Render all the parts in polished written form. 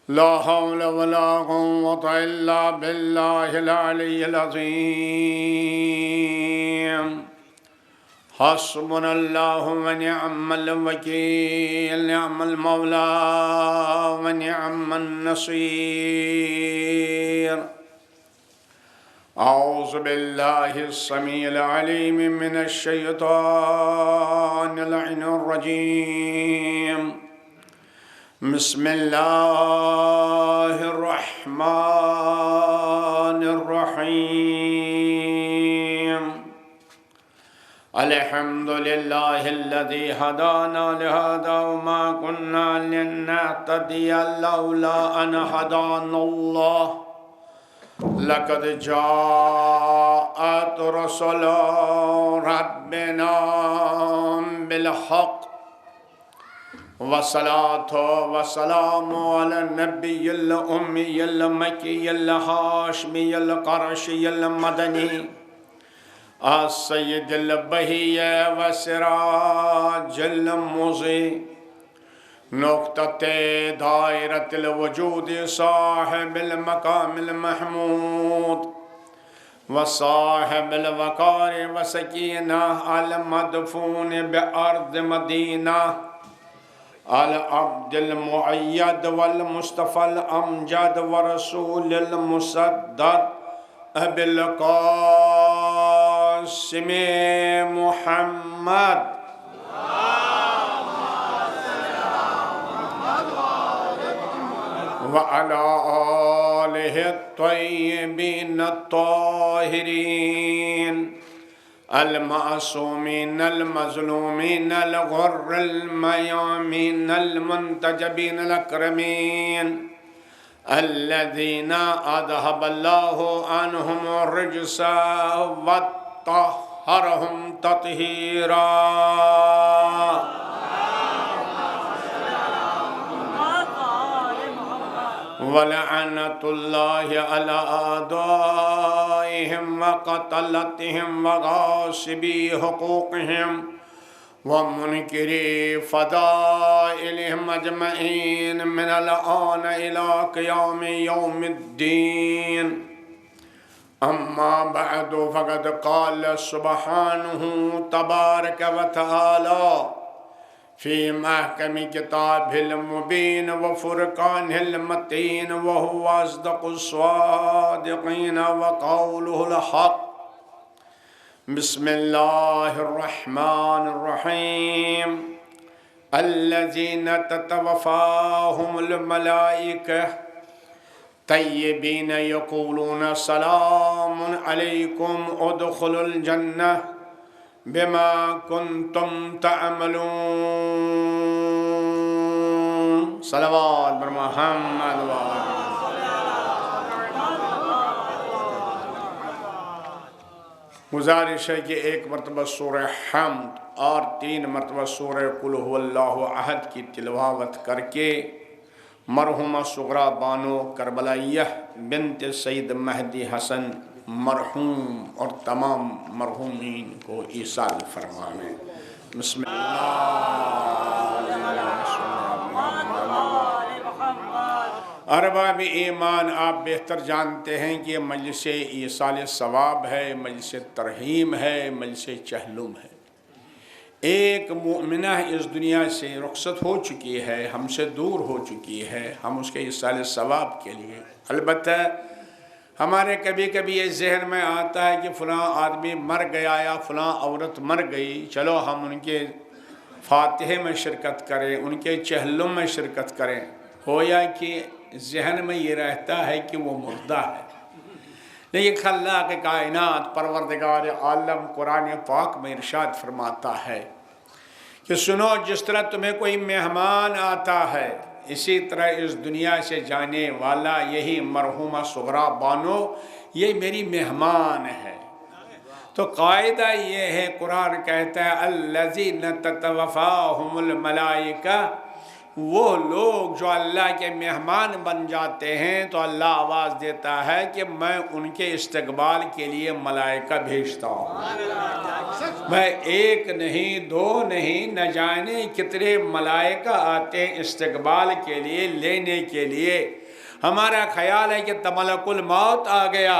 لا حول ولا قوة إلا بالله العلي العظيم. حسبنا الله ونعم الوكيل، نعم المولى ونعم النصير. أعوذ بالله السميع العليم من الشيطان اللعين الرجيم. بسم الله الرحمن الرحيم. الحمد لله الذي هدانا لهذا وما كنا لنهتدي لولا أن هدانا الله. لقد جاءت رسل ربنا بالحق والصلاة والسلام على النبي الأمي المكي الهاشمي القرشي المدني السيد البهي وسراج المضي نقطة دائرة الوجود صاحب المقام المحمود وصاحب الوقار وسكينة المدفون بأرض مدينة العبد المؤيد والمصطفى الأمجد ورسول المسدد أبي القاسم محمد وعلى آله الطيبين الطاهرين المعصومين المظلومين الغر الميامين المنتجبين الأكرمين الذين أذهب الله عنهم الرجس وطهرهم تطهيرا. ولعنة الله على أعدائهم وقتلتهم وغاصبي حقوقهم ومنكري فضائلهم أجمعين من الآن إلى قيام يوم الدين. أما بعد فقد قال سبحانه تبارك وتعالى في محكم كتابه المبين وفرقانه المتين وهو أصدق الصادقين وقوله الحق. بسم الله الرحمن الرحيم. الذين تتوفاهم الملائكة طيبين يقولون سلام عليكم ادخلوا الجنة بما كنتم تعملون. صلوات بر محمد و گزارش ہے کہ ایک مرتبہ سورہ حمد اور 3 مرتبہ سورہ قل هو اللہ احد کی تلاوت کر کے مرحومہ صغرا بانو کربلائیہ بنت سید مہدی حسن مرحوم اور تمام مرحومین کو ایصال فرمائیں. بسم اللہ. ارباب ایمان، آپ بہتر جانتے ہیں کہ مجلس ایصال ثواب ہے، مجلس ترحیم ہے، مجلس چہلم ہے. ایک مومنہ اس دنیا سے رخصت ہو چکی ہے، ہم سے دور ہو چکی ہے. ہم اس کے ایصال ثواب کے لیے البتہ ہمارے کبھی کبھی یہ ذہن میں آتا ہے کہ فلاں آدمی مر گیا یا فلاں عورت مر گئی، چلو ہم ان کے فاتحے میں شرکت کریں، ان کے چہلم میں شرکت کریں. گویا کہ ذہن میں یہ رہتا ہے کہ وہ مردہ ہے. لیکن خلاق کائنات پروردگار عالم قرآن پاک میں ارشاد فرماتا ہے کہ سنو، جس طرح تمہیں کوئی مہمان آتا ہے اسی طرح اس دنیا سے جانے والا یہی مرحومہ صغرا بانو یہ میری مہمان ہے. تو قاعدہ یہ ہے، قرآن کہتا ہے الذین تتوفاہم الملائکہ، وہ لوگ جو اللہ کے مہمان بن جاتے ہیں تو اللہ آواز دیتا ہے کہ میں ان کے استقبال کے لیے ملائکہ بھیجتا ہوں. میں ایک نہیں دو نہیں نہ جانے کتنے ملائکہ آتے ہیں استقبال کے لیے، لینے کے لیے۔ ہمارا خیال ہے کہ ملک الموت آ گیا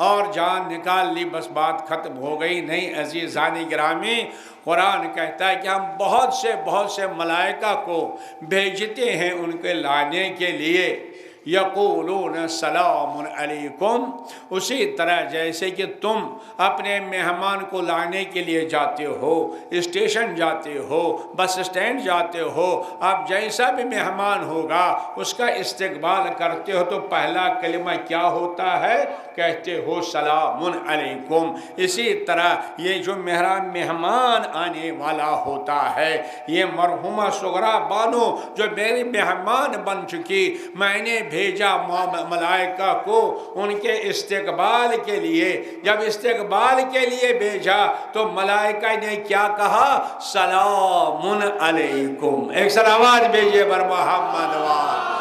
اور جان نکال لی، بس بات ختم ہو گئی۔ نہیں عزیزان گرامی، قرآن کہتا ہے کہ ہم بہت سے ملائکہ کو بھیجتے ہیں ان کے لانے کے لیے۔ یقولون سلام علیکم، اسی طرح جیسے کہ تم اپنے مہمان کو لانے کے لیے جاتے ہو، اسٹیشن جاتے ہو، بس اسٹینڈ جاتے ہو، اب جیسا بھی مہمان ہوگا اس کا استقبال کرتے ہو تو پہلا کلمہ کیا ہوتا ہے؟ کہتے ہو سلام علیکم۔ اسی طرح یہ جو مہمان آنے والا ہوتا ہے، یہ مرحومہ صغرا بانو جو میری مہمان بن چکی، میں نے بھیجا ملائکہ کو ان کے استقبال کے لیے۔ جب استقبال کے لیے بھیجا تو ملائکہ نے کیا کہا؟ سلام علیکم۔ ایک سلامات بھیجئے بر محمد وآلہ۔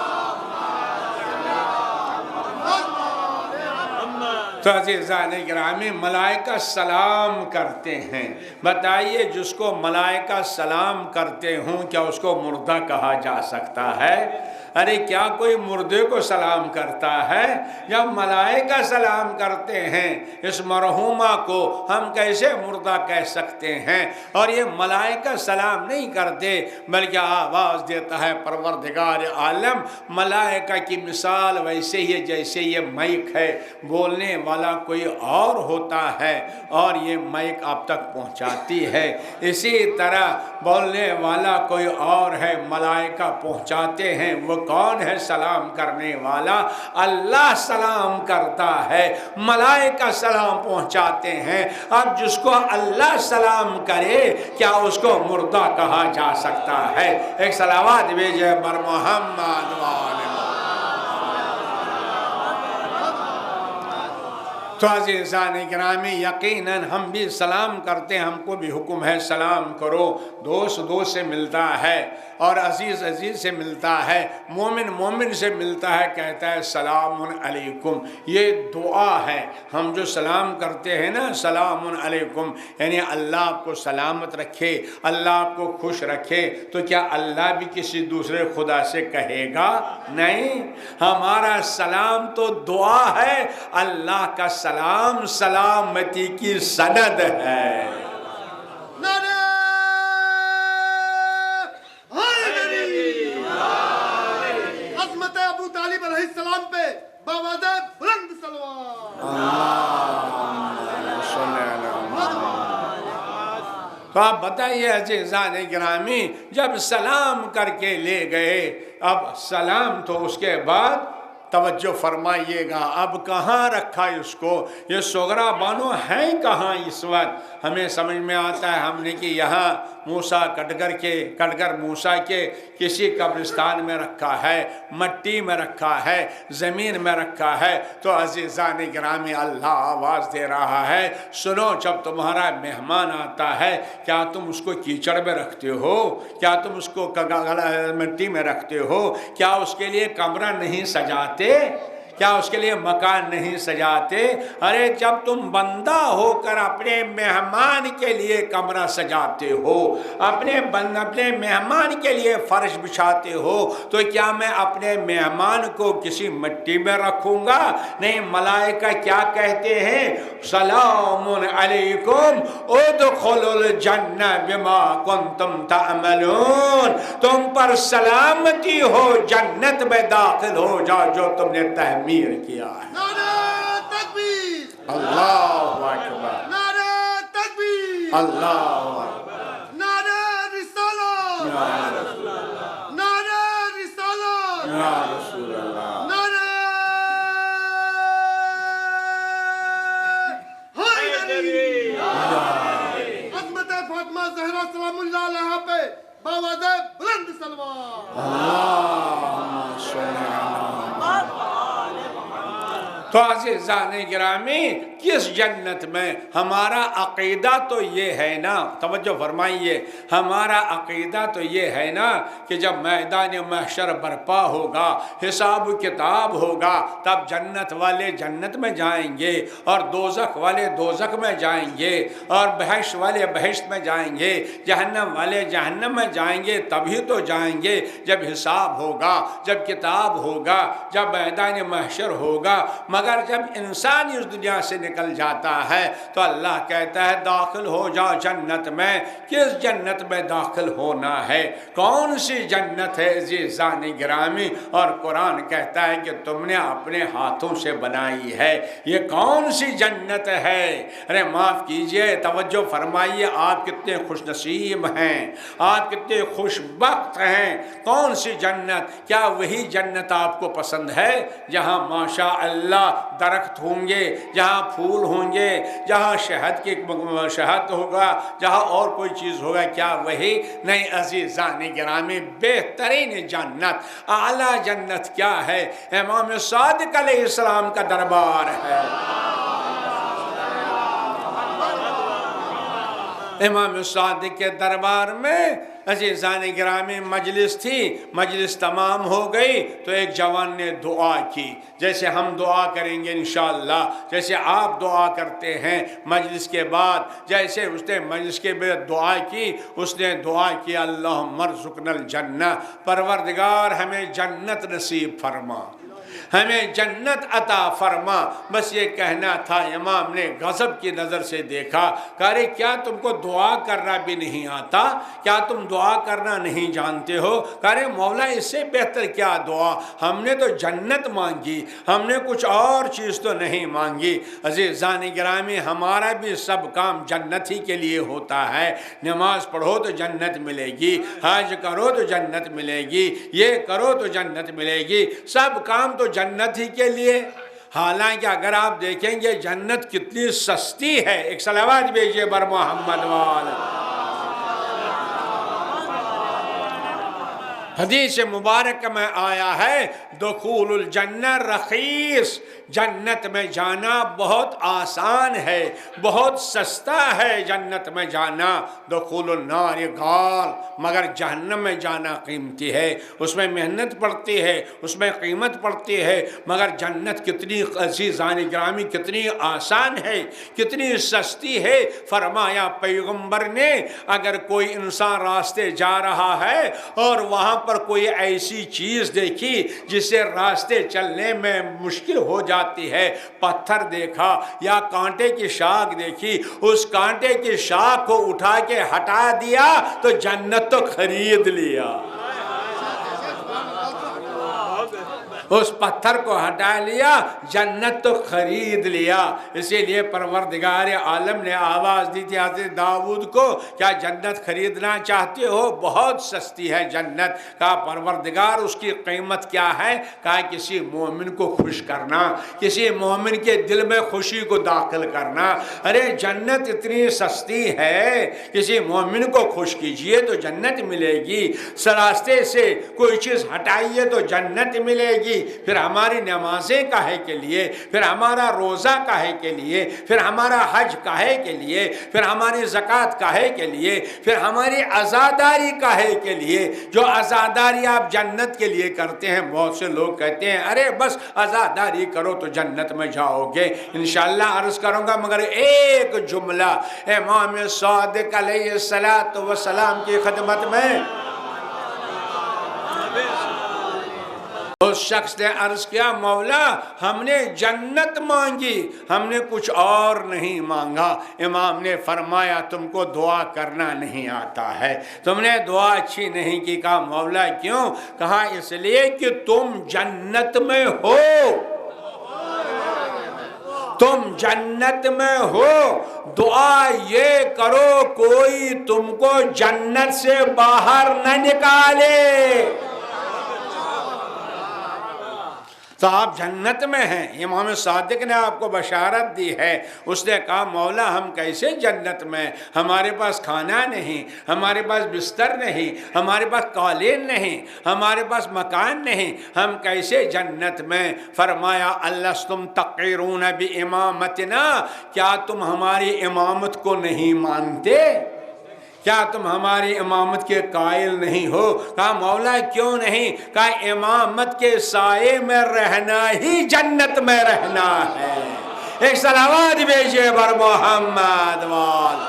تو عزیزان گرامی، ملائکہ سلام کرتے ہیں۔ بتائیے جس کو ملائکہ سلام کرتے ہوں کیا اس کو مردہ کہا جا سکتا ہے؟ ارے کیا کوئی مردے کو سلام کرتا ہے؟ جب ملائکہ سلام کرتے ہیں اس مرحومہ کو، ہم کیسے مردہ کہہ سکتے ہیں؟ اور یہ ملائکہ سلام نہیں کرتے بلکہ آواز دیتا ہے پروردگار عالم۔ ملائکہ کی مثال ویسے ہی جیسے یہ مائک ہے، بولنے والا کوئی اور ہوتا ہے اور یہ مائک آپ تک پہنچاتی ہے۔ اسی طرح بولنے والا کوئی اور ہے، ملائکہ پہنچاتے ہیں۔ وہ کون ہے سلام کرنے والا؟ اللہ سلام کرتا ہے، ملائکہ سلام پہنچاتے ہیں۔ اب جس کو اللہ سلام کرے کیا اس کو مردہ کہا جا سکتا ہے؟ ایک صلوات بھیجے بر محمد وآلہ۔ تو عزیزان گرامی، یقیناً ہم بھی سلام کرتے ہیں، ہم کو بھی حکم ہے سلام کرو۔ دوست سے ملتا ہے اور عزیز سے ملتا ہے، مومن سے ملتا ہے، کہتا ہے سلام علیکم۔ یہ دعا ہے۔ ہم جو سلام کرتے ہیں نا، سلام علیکم، یعنی اللہ آپ کو سلامت رکھے، اللہ آپ کو خوش رکھے۔ تو کیا اللہ بھی کسی دوسرے خدا سے کہے گا؟ نہیں، ہمارا سلام تو دعا ہے، اللہ کا سلام سلامتی کی سند ہے۔ عظمت ابو طالب علیہ السلام پہ باوجہ بلند سلوات۔ تو آپ بتائیے عزیزان گرامی، جب سلام کر کے لے گئے، اب سلام تو اس کے بعد توجہ فرمائیے گا، اب کہاں رکھا اس کو؟ یہ صغرا بانو ہیں کہاں اس وقت؟ ہمیں سمجھ میں آتا ہے ہم نے کہ یہاں موسیٰ کٹگر موسیٰ کے کسی قبرستان میں رکھا ہے، مٹی میں رکھا ہے، زمین میں رکھا ہے۔ تو عزیزان گرامی، اللہ آواز دے رہا ہے، سنو، جب تمہارا مہمان آتا ہے کیا تم اس کو کیچڑ میں رکھتے ہو؟ کیا تم اس کو مٹی میں رکھتے ہو؟ کیا اس کے لیے کمرہ نہیں سجاتے؟ کیا اس کے لیے مکان نہیں سجاتے؟ ارے جب تم بندہ ہو کر اپنے مہمان کے لیے کمرہ سجاتے ہو، اپنے مہمان کے لیے فرش بچھاتے ہو، تو کیا میں اپنے مہمان کو کسی مٹی میں رکھوں گا؟ نہیں، ملائکہ کیا کہتے ہیں؟ سلام علیکم ادخلوا الجنہ بما کنتم تعملون، تم پر سلامتی ہو، جنت میں داخل ہو جاؤ جو تم نے تعمیر کیا ہے۔ نعرہ تکبیر، اللہ اکبر، نعرہ تکبیر، اللہ اکبر، نعرہ رسالت، نعرہ رسالت، یا رسول اللہ، نعرہ حیدری۔ عظمت فاطمہ زہرا سلام اللہ علیہا پہ باوجہ بلند سلوات۔ اللہم صلی علی محمد۔ تو تو عزیزان گرامی کس جنت میں؟ ہمارا عقیدہ تو یہ ہے نا، توجہ فرمائیے، ہمارا عقیدہ تو یہ ہے نا کہ جب میدان محشر برپا ہوگا، حساب و کتاب ہوگا، تب جنت والے جنت میں جائیں گے اور دوزخ والے دوزخ میں جائیں گے اور بہشت والے بہشت میں جائیں گے، جہنم والے جہنم میں جائیں گے، تبھی تو جائیں گے جب حساب ہوگا، جب کتاب ہوگا، جب میدان محشر ہوگا۔ مگر جب انسان اس دنیا سے نکل جاتا ہے تو اللہ کہتا ہے داخل ہو جاؤ جنت میں۔ کس جنت میں داخل ہونا ہے؟ کون سی جنت ہے عزیزان گرامی؟ اور قرآن کہتا ہے کہ تم نے اپنے ہاتھوں سے بنائی ہے۔ یہ کون سی جنت ہے؟ ارے معاف کیجئے، توجہ فرمائیے، آپ کتنے خوش نصیب ہیں، آپ کتنے خوش بخت ہیں۔ کون سی جنت؟ کیا وہی جنت آپ کو پسند ہے جہاں ماشاء اللہ درخت ہوں گے، جہاں پھول ہوں گے، جہاں شہد ہوگا، جہاں اور کوئی چیز ہوگا؟ کیا وہی؟ نہیں عزیزان گرامی، بہترین جنت، اعلیٰ جنت کیا ہے؟ امام صادق علیہ السلام کا دربار ہے۔ امام صادق کے دربار میں عزیزان گرامی مجلس تھی، مجلس تمام ہو گئی تو ایک جوان نے دعا کی، جیسے ہم دعا کریں گے انشاءاللہ، جیسے آپ دعا کرتے ہیں مجلس کے بعد، جیسے اس نے مجلس کے بعد دعا کی، اس نے دعا کی اللہم ارزقنا الجنہ، پروردگار ہمیں جنت نصیب فرما، ہمیں جنت عطا فرما۔ بس یہ کہنا تھا۔ امام نے غضب کی نظر سے دیکھا، کہا رے کیا تم کو دعا کرنا بھی نہیں آتا؟ کیا تم دعا کرنا نہیں جانتے ہو؟ کہا رے مولا اس سے بہتر کیا دعا؟ ہم نے تو جنت مانگی، ہم نے کچھ اور چیز تو نہیں مانگی۔ عزیزان گرامی، ہمارا بھی سب کام جنت ہی کے لیے ہوتا ہے۔ نماز پڑھو تو جنت ملے گی، حج کرو تو جنت ملے گی، یہ کرو تو جنت ملے گی، سب کام تو جنت ہی کے لیے۔ حالانکہ اگر آپ دیکھیں گے جنت کتنی سستی ہے۔ ایک صلوات بھیجئے بر محمد وآلہ۔ حدیث مبارک میں آیا ہے دخول الجنہ رخیص، جنت میں جانا بہت آسان ہے، بہت سستا ہے جنت میں جانا۔ دخول النار غال، مگر جہنم میں جانا قیمتی ہے، اس میں محنت پڑتی ہے، اس میں قیمت پڑتی ہے۔ مگر جنت کتنی عزیزان گرامی کتنی آسان ہے، کتنی سستی ہے۔ فرمایا پیغمبر نے اگر کوئی انسان راستے جا رہا ہے اور وہاں پر کوئی ایسی چیز دیکھی جس سے راستے چلنے میں مشکل ہو جاتی ہے، پتھر دیکھا یا کانٹے کی شاخ دیکھی، اس کانٹے کی شاخ کو اٹھا کے ہٹا دیا تو جنت تو خرید لیا۔ اس پتھر کو ہٹا لیا، جنت تو خرید لیا۔ اسی لیے پروردگار عالم نے آواز دی تھی حضرت داؤد کو، کیا جنت خریدنا چاہتے ہو؟ بہت سستی ہے جنت۔ کہا پروردگار اس کی قیمت کیا ہے؟ کہا کسی مومن کو خوش کرنا، کسی مومن کے دل میں خوشی کو داخل کرنا۔ ارے جنت اتنی سستی ہے، کسی مومن کو خوش کیجئے تو جنت ملے گی، راستے سے کوئی چیز ہٹائیے تو جنت ملے گی۔ پھر ہماری نمازیں کاہے کے لیے، پھر ہمارا روزہ کاہے کے لیے، پھر ہمارا حج کاہے کے لیے، پھر ہماری زکوٰۃ کاہے کے لیے، پھر ہماری عزاداری کاہے کے لیے؟ جو عزاداری آپ جنت کے لیے کرتے ہیں، بہت سے لوگ کہتے ہیں ارے بس عزاداری کرو تو جنت میں جاؤ گے۔ انشاءاللہ عرض کروں گا، مگر ایک جملہ امام صادق علیہ السلام کی خدمت میں۔ اس شخص نے عرض کیا مولا ہم نے جنت مانگی، ہم نے کچھ اور نہیں مانگا۔ امام نے فرمایا تم کو دعا کرنا نہیں آتا ہے، تم نے دعا اچھی نہیں کی۔ کہا مولا کیوں؟ کہا اس لیے کہ تم جنت میں ہو، تم جنت میں ہو، دعا یہ کرو کوئی تم کو جنت سے باہر نہ نکالے۔ تو آپ جنت میں ہیں۔ امام صادق نے آپ کو بشارت دی ہے۔ اس نے کہا مولا ہم کیسے جنت میں، ہمارے پاس کھانا نہیں، ہمارے پاس بستر نہیں، ہمارے پاس قالین نہیں، ہمارے پاس مکان نہیں، ہم کیسے جنت میں؟ فرمایا الستم تقرون بامامتنا، کیا تم ہماری امامت کو نہیں مانتے؟ کیا تم ہماری امامت کے قائل نہیں ہو؟ کہا مولا کیوں نہیں؟ کہا امامت کے سائے میں رہنا ہی جنت میں رہنا ہے۔ ایک صلوات بھیجئے بر محمد وال۔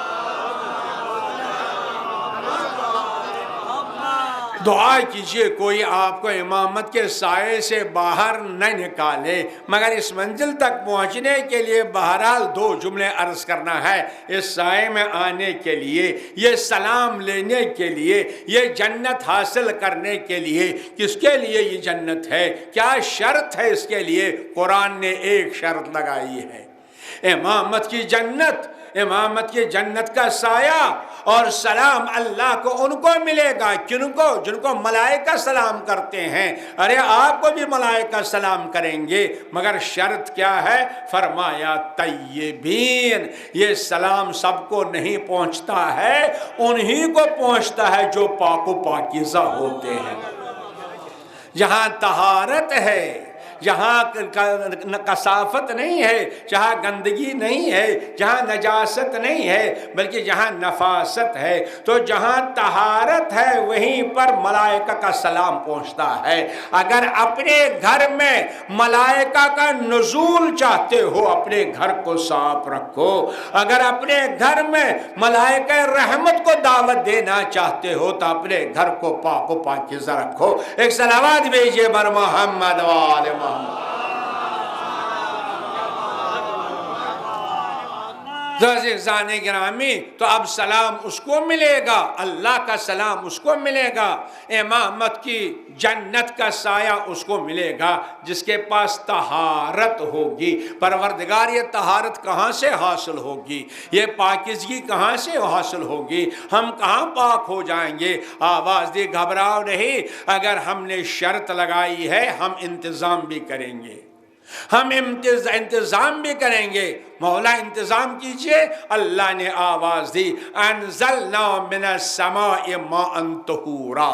دعا کیجئے کوئی آپ کو امامت کے سائے سے باہر نہ نکالے، مگر اس منزل تک پہنچنے کے لیے بہرحال دو جملے عرض کرنا ہے۔ اس سائے میں آنے کے لیے، یہ سلام لینے کے لیے، یہ جنت حاصل کرنے کے لیے، کس کے لیے یہ جنت ہے؟ کیا شرط ہے اس کے لیے؟ قرآن نے ایک شرط لگائی ہے، امامت کی جنت، امامت کی جنت کا سایہ اور سلام اللہ کو ان کو ملے گا، کن کو؟ جن کو ملائکہ سلام کرتے ہیں۔ ارے آپ کو بھی ملائکہ سلام کریں گے، مگر شرط کیا ہے؟ فرمایا طیبین، یہ سلام سب کو نہیں پہنچتا ہے، انہی کو پہنچتا ہے جو پاک و پاکیزہ ہوتے ہیں، جہاں طہارت ہے، جہاں کثافت نہیں ہے، جہاں گندگی نہیں ہے، جہاں نجاست نہیں ہے، بلکہ جہاں نفاست ہے۔ تو جہاں طہارت ہے وہیں پر ملائکہ کا سلام پہنچتا ہے۔ اگر اپنے گھر میں ملائکہ کا نزول چاہتے ہو، اپنے گھر کو صاف رکھو۔ اگر اپنے گھر میں ملائکہ رحمت کو دعوت دینا چاہتے ہو تو اپنے گھر کو پاک و پاکیزہ رکھو۔ ایک صلوات بھیجئے بر محمد وآل محمد۔ عزیزان گرامی، تو اب سلام اس کو ملے گا، اللہ کا سلام اس کو ملے گا، امامت کی جنت کا سایہ اس کو ملے گا جس کے پاس طہارت ہوگی۔ پروردگار یہ طہارت کہاں سے حاصل ہوگی؟ یہ پاکیزگی کہاں سے حاصل ہوگی؟ ہم کہاں پاک ہو جائیں گے؟ آواز دی گھبراؤ نہیں، اگر ہم نے شرط لگائی ہے ہم انتظام بھی کریں گے، ہم انتظام بھی کریں گے۔ مولا انتظام کیجئے۔ اللہ نے آواز دی انزلنا من السماء ماء طہورا،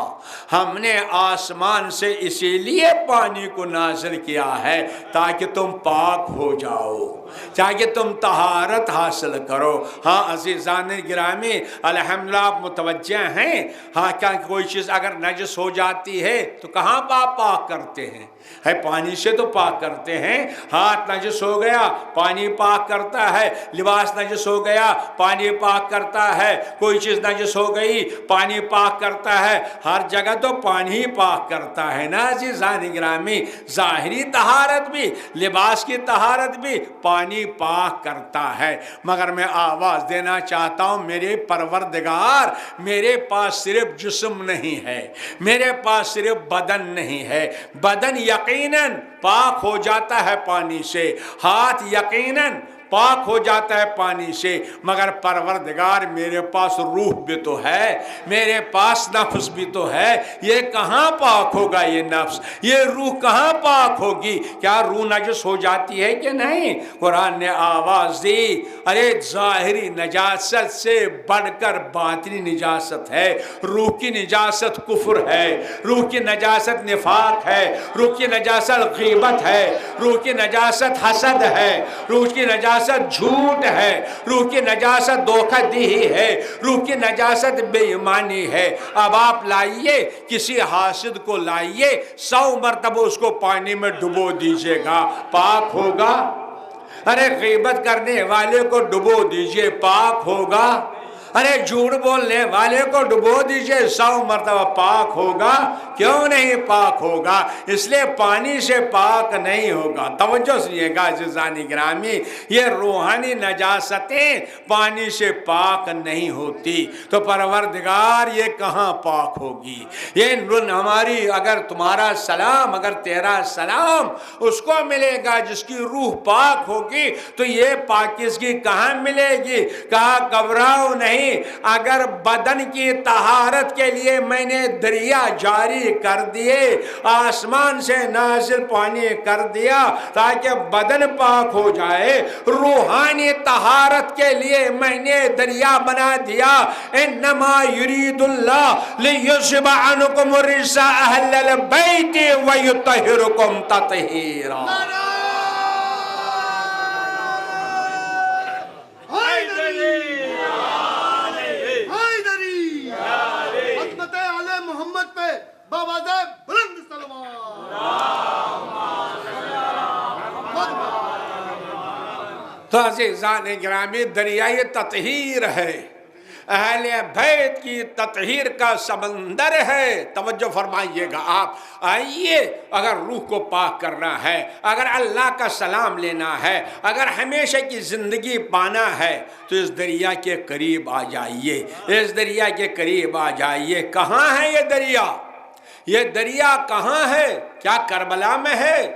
ہم نے آسمان سے اسی لیے پانی کو نازل کیا ہے تاکہ تم پاک ہو جاؤ، تاکہ تم طہارت حاصل کرو۔ ہاں عزیزان گرامی، الحمدللہ آپ متوجہ ہیں؟ ہاں کیا کوئی چیز اگر نجس ہو جاتی ہے تو کہاں پاک کرتے ہیں؟ ہے پانی سے تو پاک کرتے ہیں۔ ہاتھ نجس ہو گیا پانی پاک کرتا ہے، لباس نجس ہو گیا پانی پاک کرتا ہے، کوئی چیز نجس ہو گئی پانی پاک کرتا ہے، ہر جگہ تو پانی پاک کرتا ہے نا عزیزان گرامی۔ ظاہری طہارت بھی، لباس کی طہارت بھی پانی پاک کرتا ہے، مگر میں آواز دینا چاہتا ہوں میرے پروردگار، میرے پاس صرف جسم نہیں ہے، میرے پاس صرف بدن نہیں ہے۔ بدن یقیناً پاک ہو جاتا ہے پانی سے، ہاتھ یقیناً پاک ہو جاتا ہے پانی سے، مگر پروردگار میرے پاس روح بھی تو ہے، میرے پاس نفس بھی تو ہے، یہ کہاں پاک ہوگا؟ یہ نفس، یہ روح کہاں پاک ہوگی؟ کیا روح نجس ہو جاتی ہے کہ نہیں؟ قرآن نے آواز دی ارے ظاہری نجاست سے بڑھ کر باطنی نجاست ہے۔ روح کی نجاست کفر ہے، روح کی نجاست نفاق ہے، روح کی نجاست غیبت ہے، روح کی نجاست حسد ہے، روح کی نجاست جھوٹ ہے، روح کی نجاست دھوکہ دہی ہے، روح کی نجاست بے ایمانی ہے۔ اب آپ لائیے کسی حاسد کو لائیے 100 مرتبہ اس کو پانی میں ڈبو دیجئے گا، پاک ہوگا؟ ارے غیبت کرنے والے کو ڈبو دیجئے، پاک ہوگا؟ ارے جھوٹ بولنے والے کو ڈبو دیجئے 100 مرتبہ، پاک ہوگا؟ کیوں نہیں پاک ہوگا؟ اس لیے پانی سے پاک نہیں ہوگا۔ توجہ سنیے گا عزیزان گرامی، یہ روحانی نجاستیں پانی سے پاک نہیں ہوتی، تو پروردگار یہ کہاں پاک ہوگی؟ یہ ہماری اگر تمہارا سلام، اگر تیرا سلام اس کو ملے گا جس کی روح پاک ہوگی، تو یہ پاکیزگی کہاں ملے گی؟ کہا گھبراؤ نہیں، نہیں، اگر بدن کی طہارت کے لیے میں نے دریا جاری کر دیے، آسمان سے نازل پانی کر دیا تاکہ بدن پاک ہو جائے، روحانی طہارت کے لیے میں نے دریا بنا دیا، انما یرید اللہ لیذھب عنکم الرجس اہل البیت ویطہرکم تطہیرا۔ عظمت آل محمد پہ باوازِ بلند سلوات۔ تو عزیزان گرامی، دریائے تطہیر ہے، اہل بیت کی تطہیر کا سمندر ہے۔ توجہ فرمائیے گا آپ، آئیے، اگر روح کو پاک کرنا ہے، اگر اللہ کا سلام لینا ہے، اگر ہمیشہ کی زندگی پانا ہے تو اس دریا کے قریب آ جائیے، اس دریا کے قریب آ جائیے۔ کہاں ہے یہ دریا؟ یہ دریا کہاں ہے؟ کیا کربلا میں ہے؟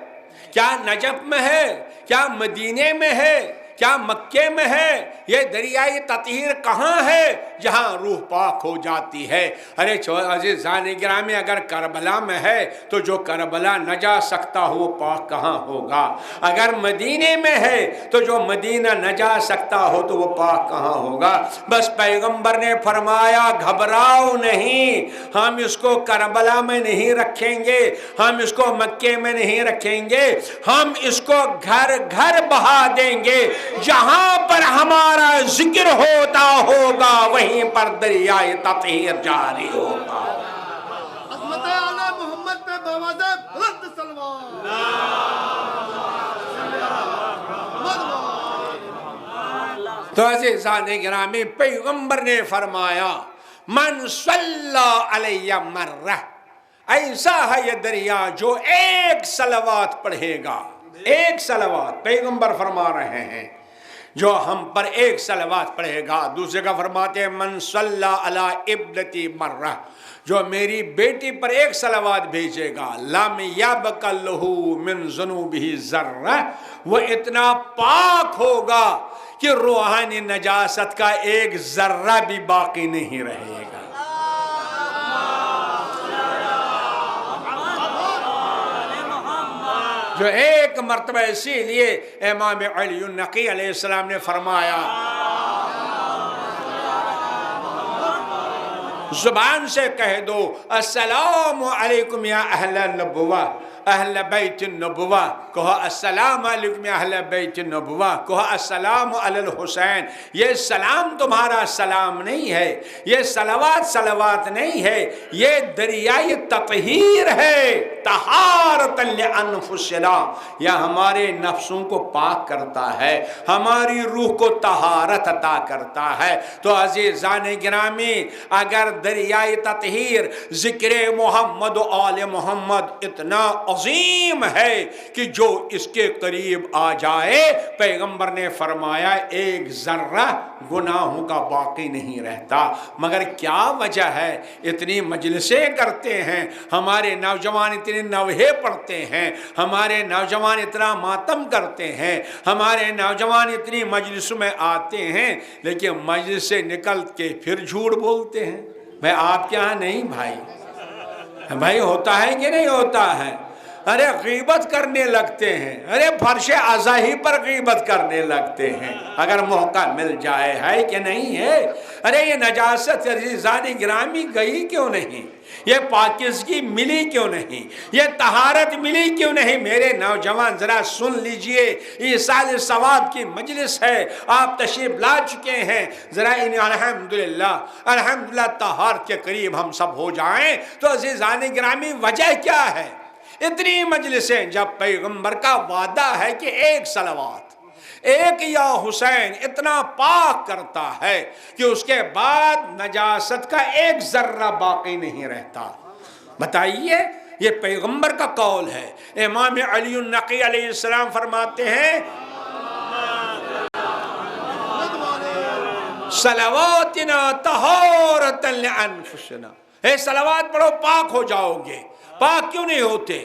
کیا نجف میں ہے؟ کیا مدینے میں ہے؟ کیا مکے میں ہے؟ یہ دریائے تطہیر کہاں ہے جہاں روح پاک ہو جاتی ہے؟ ارے عزیزان گرامی، اگر کربلا میں ہے تو جو کربلا نہ جا سکتا ہو وہ پاک کہاں ہوگا؟ اگر مدینے میں ہے تو جو مدینہ نہ جا سکتا ہو تو وہ پاک کہاں ہوگا؟ بس پیغمبر نے فرمایا گھبراؤ نہیں، ہم اس کو کربلا میں نہیں رکھیں گے، ہم اس کو مکے میں نہیں رکھیں گے، ہم اس کو گھر گھر بہا دیں گے۔ جہاں پر ہمارا ذکر ہوتا ہوگا وہیں پر دریائے تطہیر جاری ہوگا۔ عظمت آل محمد پہ باوازِ بلند سلوات۔ تو عزیزان گرامی، پیغمبر نے فرمایا من صلی علیہ مرہ، ایسا ہے یہ دریا جو ایک صلوات پڑھے گا، ایک صلوات، پیغمبر فرما رہے ہیں جو ہم پر ایک صلوات پڑھے گا۔ دوسرے کا فرماتے ہیں من صلی علی ابنتی مرہ، جو میری بیٹی پر ایک صلوات بھیجے گا لم یبق لہ من ذنوبہ ذرہ، وہ اتنا پاک ہوگا کہ روحانی نجاست کا ایک ذرہ بھی باقی نہیں رہے گا۔ جو ایک مرتبہ، اسی لیے امام علی النقی علیہ السلام نے فرمایا زبان سے کہہ دو السلام علیکم یا اہل النبوہ، اہل بیت النبوہ، کہو السلام علیکم یا اہل بیت النبوہ، کہو السلام علی الحسین۔ یہ سلام تمہارا سلام نہیں ہے، یہ صلوات نہیں ہے، یہ دریائے تطہیر ہے، طہارۃ لانفسنا، یہ ہمارے نفسوں کو پاک کرتا ہے، ہماری روح کو طہارت عطا کرتا ہے۔ تو عزیزان گرامی، اگر دریائے تطہیر ذکر محمد و آل محمد اتنا عظیم ہے کہ جو اس کے قریب آ جائے، پیغمبر نے فرمایا ایک ذرہ گناہوں کا باقی نہیں رہتا۔ مگر کیا وجہ ہے؟ اتنی مجلسیں کرتے ہیں، ہمارے نوجوان اتنے نوحے پڑھتے ہیں، ہمارے نوجوان اتنا ماتم کرتے ہیں، ہمارے نوجوان اتنی مجلسوں میں آتے ہیں، لیکن مجلس سے نکل کے پھر جھوٹ بولتے ہیں۔ میں آپ کے ہاں نہیں بھائی ہوتا ہے کہ نہیں ہوتا ہے؟ ارے غیبت کرنے لگتے ہیں، ارے فرش ازاہی پر غیبت کرنے لگتے ہیں اگر موقع مل جائے، ہے کہ نہیں ہے؟ ارے یہ نجاست عزیزان گرامی گئی کیوں نہیں؟ یہ پاکیزگی ملی کیوں نہیں؟ یہ طہارت ملی کیوں نہیں؟ میرے نوجوان ذرا سن لیجئے، ایصال ثواب کی مجلس ہے، آپ تشریف لا چکے ہیں، ذرا الحمدللہ طہارت کے قریب ہم سب ہو جائیں۔ تو عزیزان گرامی وجہ کیا ہے؟ اتنی مجلسیں جب پیغمبر کا وعدہ ہے کہ ایک صلوات، ایک یا حسین اتنا پاک کرتا ہے کہ اس کے بعد نجاست کا ایک ذرہ باقی نہیں رہتا۔ بتائیے، یہ پیغمبر کا قول ہے۔ امام علی النقی علیہ السلام فرماتے ہیں صلواتنا طہارۃ لانفسنا، اے صلوات پڑھو پاک ہو جاؤ گے۔ پاک کیوں نہیں ہوتے؟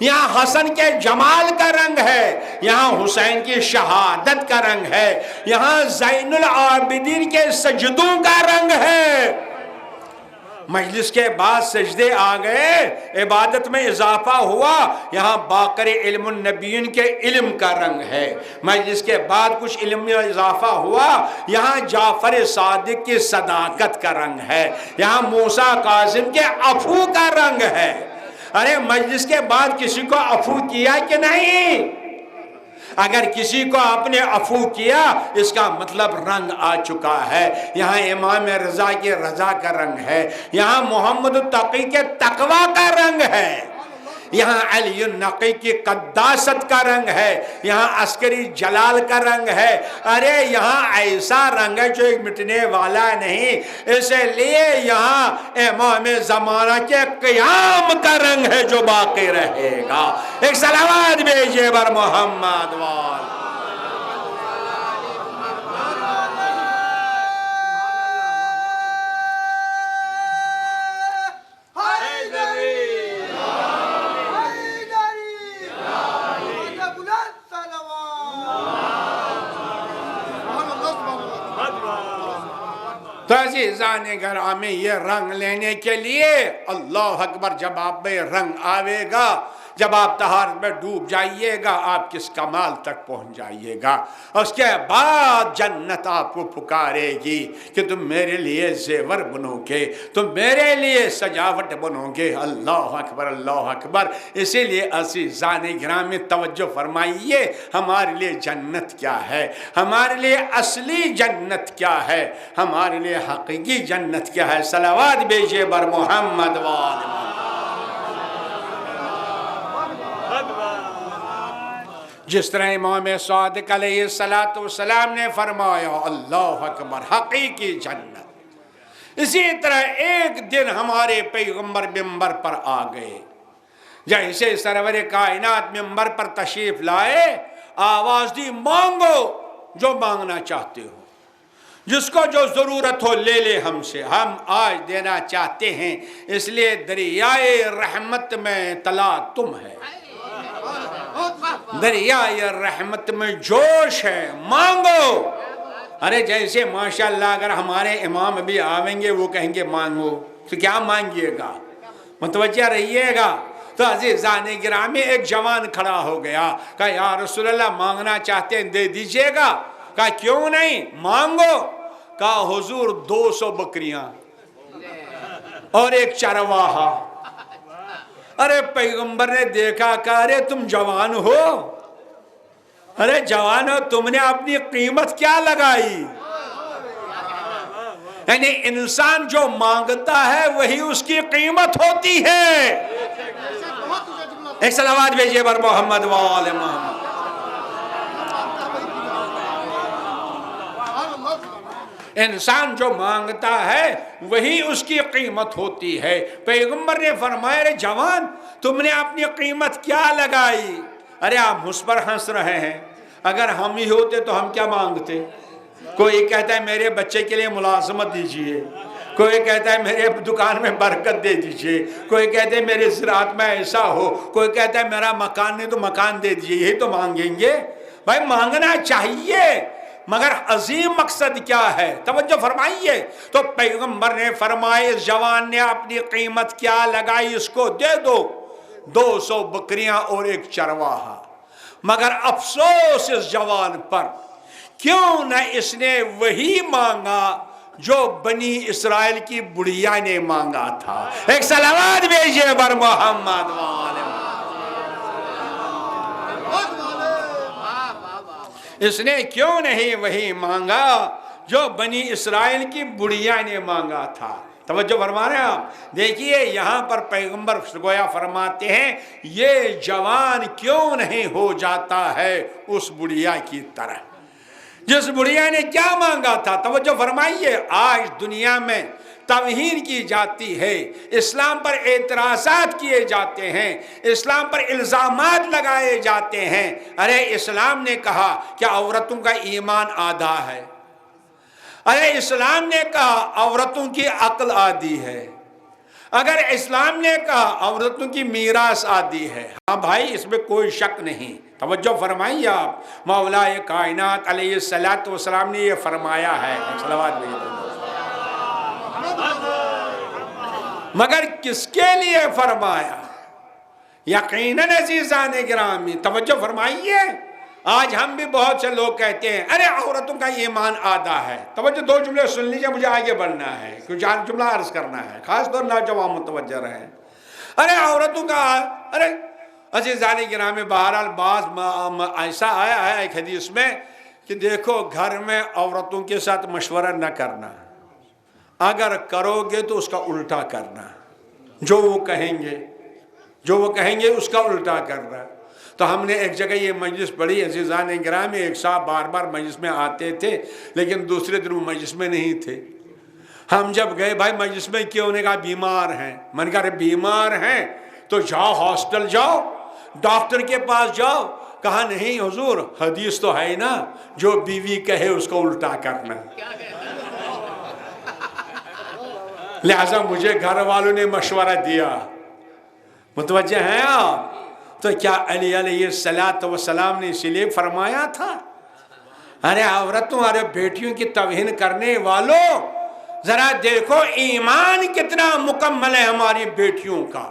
یہاں حسن کے جمال کا رنگ ہے، یہاں حسین کی شہادت کا رنگ ہے، یہاں زین العابدین کے سجدوں کا رنگ ہے۔ مجلس کے بعد سجدے آ گئے، عبادت میں اضافہ ہوا، یہاں باقر علم النبیین کے علم کا رنگ ہے۔ مجلس کے بعد کچھ علم میں اضافہ ہوا، یہاں جعفر صادق کی صداقت کا رنگ ہے، یہاں موسیٰ کاظم کے عفو کا رنگ ہے۔ ارے مجلس کے بعد کسی کو عفو کیا کہ نہیں؟ اگر کسی کو آپ نے عفو کیا اس کا مطلب رنگ آ چکا ہے۔ یہاں امام رضا کی رضا کا رنگ ہے، یہاں محمد التقی کے تقوی کا رنگ ہے، یہاں علی النقی کی قداست کا رنگ ہے، یہاں عسکری جلال کا رنگ ہے۔ ارے یہاں ایسا رنگ ہے جو مٹنے والا نہیں، اس لیے یہاں امام زمانہ کے قیام کا رنگ ہے جو باقی رہے گا۔ ایک صلوات بھیجئے بر محمد وال۔ تو عزیزان گرامی یہ رنگ لینے کے لیے اللہ اکبر، جب آپ میں رنگ آوے گا، جب آپ طہارت میں ڈوب جائیے گا، آپ کس کمال تک پہنچ جائیے گا۔ اس کے بعد جنت آپ کو پکارے گی کہ تم میرے لیے زیور بنو گے، تم میرے لیے سجاوٹ بنو گے۔ اللہ اکبر، اللہ اکبر۔ اسی لیے عزیزان گرامی توجہ فرمائیے، ہمارے لیے جنت کیا ہے، ہمارے لیے اصلی جنت کیا ہے، ہمارے لیے حقیقی جنت کیا ہے۔ صلوات بھیجئے بر محمد وآل محمد۔ جس طرح امام صادق علیہ السلام نے فرمایا اللہ اکبر، حقیقی جنت، اسی طرح ایک دن ہمارے پیغمبر منبر پر آ گئے، جیسے سرور کائنات منبر پر تشریف لائے، آواز دی مانگو جو مانگنا چاہتے ہو، جس کو جو ضرورت ہو لے لے ہم سے، ہم آج دینا چاہتے ہیں، اس لیے دریائے رحمت میں تلا تم ہے، دریائے رحمت میں جوش ہے، مانگو۔ ارے جیسے ماشاءاللہ اگر ہمارے امام بھی آویں گے وہ کہیں گے مانگو، تو کیا مانگیے گا؟ متوجہ رہیے گا۔ تو عزیزان گرامی ایک جوان کھڑا ہو گیا، کہا یا رسول اللہ مانگنا چاہتے ہیں دے دیجئے گا؟ کہا کیوں نہیں، مانگو۔ کہا حضور 200 بکریاں اور ایک چرواہا۔ ارے پیغمبر نے دیکھا، کہا ارے تم جوان ہو، ارے جوان ہو، تم نے اپنی قیمت کیا لگائی؟ یعنی انسان جو مانگتا ہے وہی اس کی قیمت ہوتی ہے۔ ایک صلوات بھیجئے بر محمد وآل محمد۔ انسان جو مانگتا ہے وہی اس کی قیمت ہوتی ہے۔ پیغمبر نے فرمایا ارے جوان تم نے اپنی قیمت کیا لگائی؟ ارے آپ مجھ پر ہنس رہے ہیں، اگر ہم ہی ہوتے تو ہم کیا مانگتے؟ کوئی کہتا ہے میرے بچے کے لیے ملازمت دیجئے، کوئی کہتا ہے میرے دکان میں برکت دے دیجئے، کوئی کہتا ہے میرے زراعت میں ایسا ہو، کوئی کہتا ہے میرا مکان نہیں تو مکان دے دیجئے، یہی تو مانگیں گے۔ بھائی مانگنا چاہیے، مگر عظیم مقصد کیا ہے؟ توجہ فرمائیے۔ تو پیغمبر نے فرمایا اس جوان نے اپنی قیمت کیا لگائی، اس کو دے دو 200 بکریاں اور ایک چرواہا۔ مگر افسوس اس جوان پر، کیوں نہ اس نے وہی مانگا جو بنی اسرائیل کی بڑھیا نے مانگا تھا۔ ایک صلوات بھیجئے بر محمد وآل محمد۔ اس نے کیوں نہیں وہی مانگا جو بنی اسرائیل کی بڑھیا نے مانگا تھا؟ توجہ فرما رہے ہیں آپ؟ دیکھیے یہاں پر پیغمبر گویا فرماتے ہیں یہ جوان کیوں نہیں ہو جاتا ہے اس بڑھیا کی طرح جس بڑھیا نے کیا مانگا تھا۔ توجہ فرمائیے، آج دنیا میں توہین کی جاتی ہے، اسلام پر اعتراضات کیے جاتے ہیں، اسلام پر الزامات لگائے جاتے ہیں۔ ارے اسلام نے کہا کہ عورتوں کا ایمان آدھا ہے، ارے اسلام نے کہا عورتوں کی عقل آدھی ہے، اگر اسلام نے کہا عورتوں کی میراث آدھی ہے، ہاں بھائی اس میں کوئی شک نہیں، توجہ فرمائیے آپ، مولا کائنات علیہ السلام نے یہ فرمایا ہے، صلوات بھیجیں، مگر کس کے لیے فرمایا؟ یقیناً عزیزان گرامی توجہ فرمائیے، آج ہم بھی بہت سے لوگ کہتے ہیں ارے عورتوں کا ایمان آدھا ہے، توجہ دو جملے سن لیجئے، مجھے آگے بڑھنا ہے، کچھ جملہ عرض کرنا ہے، خاص طور نوجوان متوجہ رہیں، ارے عورتوں کا، ارے عزیزان گرامی بہرحال بعض ایسا آیا ہے ایک حدیث میں کہ دیکھو گھر میں عورتوں کے ساتھ مشورہ نہ کرنا، اگر کرو گے تو اس کا الٹا کرنا، جو وہ کہیں گے اس کا الٹا کرنا۔ تو ہم نے ایک جگہ یہ مجلس پڑھی عزیزان گرامی، ایک صاحب بار بار مجلس میں آتے تھے لیکن دوسرے دن وہ مجلس میں نہیں تھے۔ ہم جب گئے بھائی مجلس میں کیوں، نے کہا بیمار ہیں، میں نے کہا ارے بیمار ہیں تو جاؤ ہاسپٹل جاؤ، ڈاکٹر کے پاس جاؤ، کہا نہیں حضور حدیث تو ہے نا جو بیوی کہے اس کو الٹا کرنا، لہذا مجھے گھر والوں نے مشورہ دیا، متوجہ ہیں آپ؟ تو کیا علی علیہ السلام نے اسی لیے فرمایا تھا ارے عورتوں، ارے بیٹیوں کی توہین کرنے والوں، ذرا دیکھو ایمان کتنا مکمل ہے ہماری بیٹیوں کا،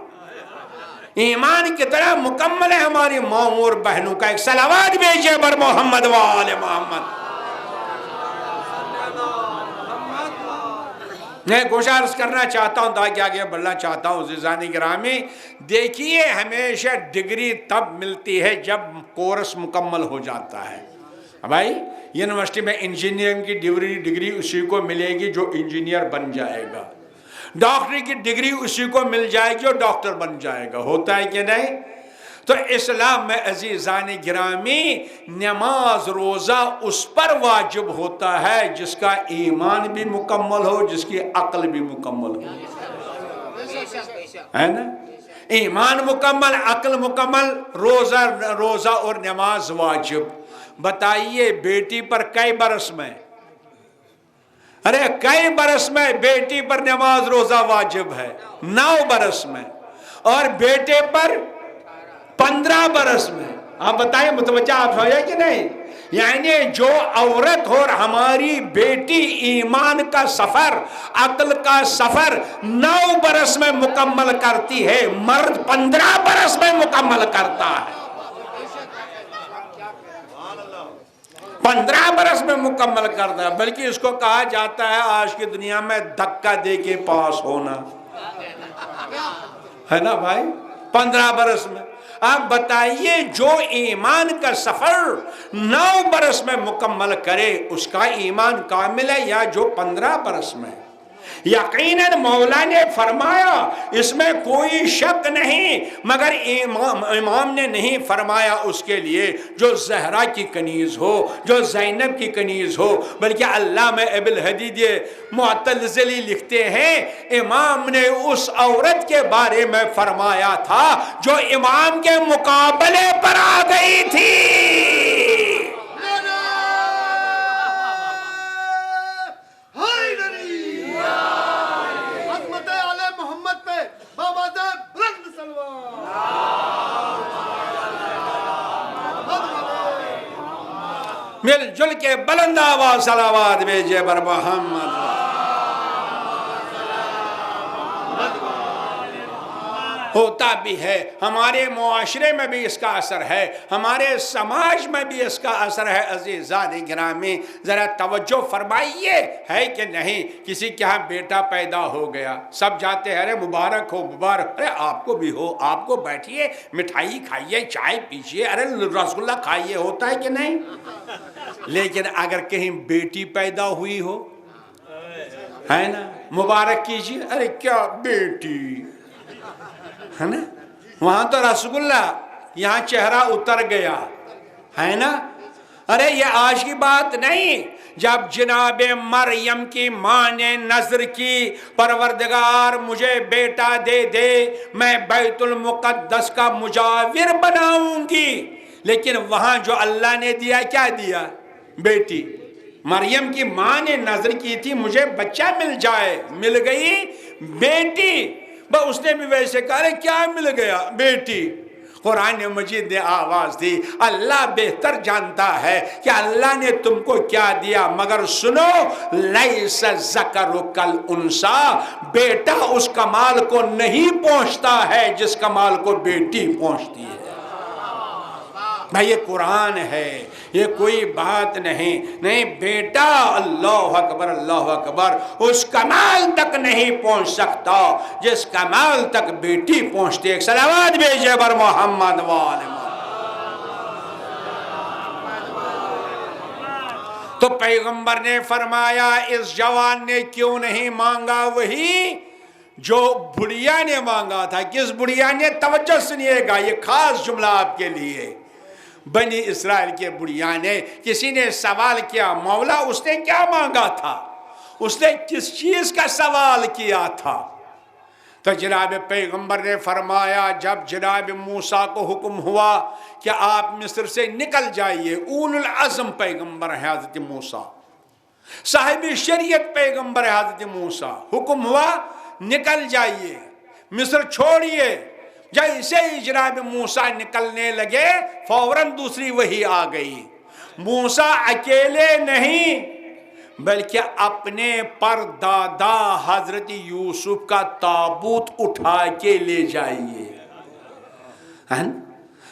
ایمان کتنا مکمل ہے ہماری ماؤں اور بہنوں کا، ایک صلوات بھیجئے بر محمد و آل محمد۔ میں گزارش کرنا چاہتا ہوں تاکہ آگے بڑھنا چاہتا ہوں عزیزان گرامی، دیکھیے ہمیشہ ڈگری تب ملتی ہے جب کورس مکمل ہو جاتا ہے۔ بھائی یونیورسٹی میں انجینئرنگ کی ڈگری اسی کو ملے گی جو انجینئر بن جائے گا، ڈاکٹری کی ڈگری اسی کو مل جائے گی جو ڈاکٹر بن جائے گا، ہوتا ہے کہ نہیں؟ تو اسلام میں عزیزان گرامی نماز روزہ اس پر واجب ہوتا ہے جس کا ایمان بھی مکمل ہو، جس کی عقل بھی مکمل ہو، ہے نا؟ ایمان مکمل، عقل مکمل، روزہ اور نماز واجب۔ بتائیے بیٹی پر کئی برس میں، ارے کئی برس میں بیٹی پر نماز روزہ واجب ہے؟ 9 برس میں، اور بیٹے پر 15 برس میں۔ آپ بتائیں متوجہ آپ ہوئے کہ نہیں؟ یعنی جو عورت اور ہماری بیٹی ایمان کا سفر، عقل کا سفر 9 برس میں مکمل کرتی ہے، مرد 15 برس میں مکمل کرتا ہے، 15 برس میں مکمل کرتا ہے، بلکہ اس کو کہا جاتا ہے آج کی دنیا میں دھکا دے کے پاس ہونا، ہے نا بھائی؟ 15 برس میں۔ آپ بتائیے جو ایمان کا سفر 9 برس میں مکمل کرے اس کا ایمان کامل ہے یا جو 15 برس میں؟ یقیناً مولا نے فرمایا اس میں کوئی شک نہیں، مگر امام نے نہیں فرمایا اس کے لیے جو زہرا کی کنیز ہو، جو زینب کی کنیز ہو، بلکہ علامہ ابن الحدید معتزلی لکھتے ہیں امام نے اس عورت کے بارے میں فرمایا تھا جو امام کے مقابلے پر آ گئی تھی۔ مل جل کے بلند آواز صلوات بھیجئے بر محمد۔ ہوتا بھی ہے، ہمارے معاشرے میں بھی اس کا اثر ہے، ہمارے سماج میں بھی اس کا اثر ہے۔ عزیزان گرامی ذرا توجہ فرمائیے، ہے کہ نہیں؟ کسی کے ہاں بیٹا پیدا ہو گیا، سب جاتے ہیں ارے مبارک ہو مبارک، ارے آپ کو بھی ہو، آپ کو بیٹھیے مٹھائی کھائیے، چائے پیجیے، ارے رسگلہ کھائیے، ہوتا ہے کہ نہیں؟ لیکن اگر کہیں بیٹی پیدا ہوئی ہو، ہے نا، مبارک کیجیے، ارے کیا بیٹی، ہے نا؟ وہاں تو رسگلہ، یہاں چہرہ اتر گیا، ہے نا؟ ارے یہ آج کی بات نہیں، جب جناب مریم کی ماں نے نذر کی پروردگار مجھے بیٹا دے دے، میں بیت المقدس کا مجاور بناؤں گی، لیکن وہاں جو اللہ نے دیا کیا دیا؟ بیٹی۔ مریم کی ماں نے نذر کی تھی مجھے بچہ مل جائے، مل گئی بیٹی۔ بس اس نے بھی ویسے کہا ارے کیا مل گیا بیٹی؟ قرآن مجید نے آواز دی، اللہ بہتر جانتا ہے کہ اللہ نے تم کو کیا دیا، مگر سنو لیس الذکر کالانثیٰ، بیٹا اس کمال کو نہیں پہنچتا ہے جس کمال کو بیٹی پہنچتی ہے۔ بھائی یہ قرآن ہے، یہ کوئی بات نہیں بیٹا اللہ اکبر اللہ اکبر اس کمال تک نہیں پہنچ سکتا جس کمال تک بیٹی پہنچتی ہے۔ ایک صلوات بھیجے بر محمد وآل محمد۔ تو پیغمبر نے فرمایا اس جوان نے کیوں نہیں مانگا وہی جو بڑھیا نے مانگا تھا۔ کس بڑھیا نے؟ توجہ سنیے گا، یہ خاص جملہ آپ کے لیے۔ بنی اسرائیل کے بڑھیا نے، کسی نے سوال کیا مولا اس نے کیا مانگا تھا، اس نے کس چیز کا سوال کیا تھا؟ تو جناب پیغمبر نے فرمایا جب جناب موسیٰ کو حکم ہوا کہ آپ مصر سے نکل جائیے، اول العزم پیغمبر ہے حضرت موسیٰ، صاحب شریعت پیغمبر ہے حضرت موسیٰ، حکم ہوا نکل جائیے، مصر چھوڑیے۔ جیسے ہی جناب موسیٰ نکلنے لگے فوراً دوسری وحی آ گئی، موسیٰ اکیلے نہیں بلکہ اپنے پردادا حضرت یوسف کا تابوت اٹھا کے لے جائیے۔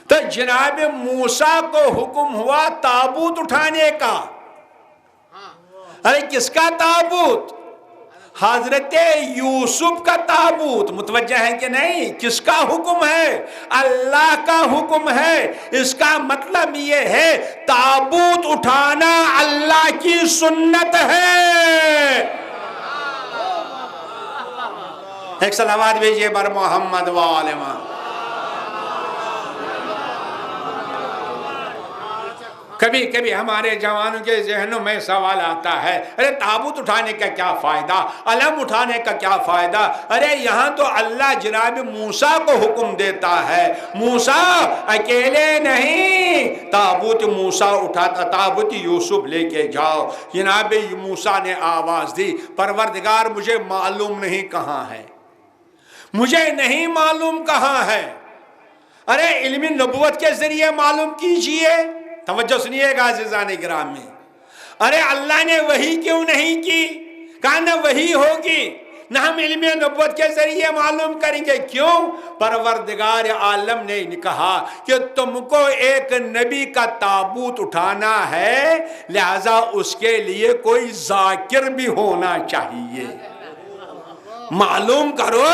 تو جناب موسیٰ کو حکم ہوا تابوت اٹھانے کا۔ ارے کس کا تابوت؟ حضرت یوسف کا تابوت۔ متوجہ ہے کہ نہیں؟ کس کا حکم ہے؟ اللہ کا حکم ہے۔ اس کا مطلب یہ ہے تابوت اٹھانا اللہ کی سنت ہے۔ ایک صلوات بھیجئے بر محمد وآل محمد۔ کبھی کبھی ہمارے جوانوں کے ذہنوں میں سوال آتا ہے ارے تابوت اٹھانے کا کیا فائدہ، علم اٹھانے کا کیا فائدہ؟ ارے یہاں تو اللہ جناب موسیٰ کو حکم دیتا ہے، موسیٰ اکیلے نہیں، تابوت موسیٰ اٹھاتا، تابوت یوسف لے کے جاؤ۔ جناب موسیٰ نے آواز دی پروردگار مجھے معلوم نہیں کہاں ہے، مجھے نہیں معلوم کہاں ہے۔ ارے علم نبوت کے ذریعے معلوم کیجئے۔ توجہ سنیے گا عزیزان گرامی، ارے اللہ نے وحی کیوں نہیں کی؟ کہا نہ وحی ہوگی نہ ہم علم نبوت کے ذریعے معلوم کریں گے۔ کیوں؟ پروردگار عالم نے کہا کہ تم کو ایک نبی کا تابوت اٹھانا ہے، لہذا اس کے لیے کوئی ذاکر بھی ہونا چاہیے۔ معلوم کرو،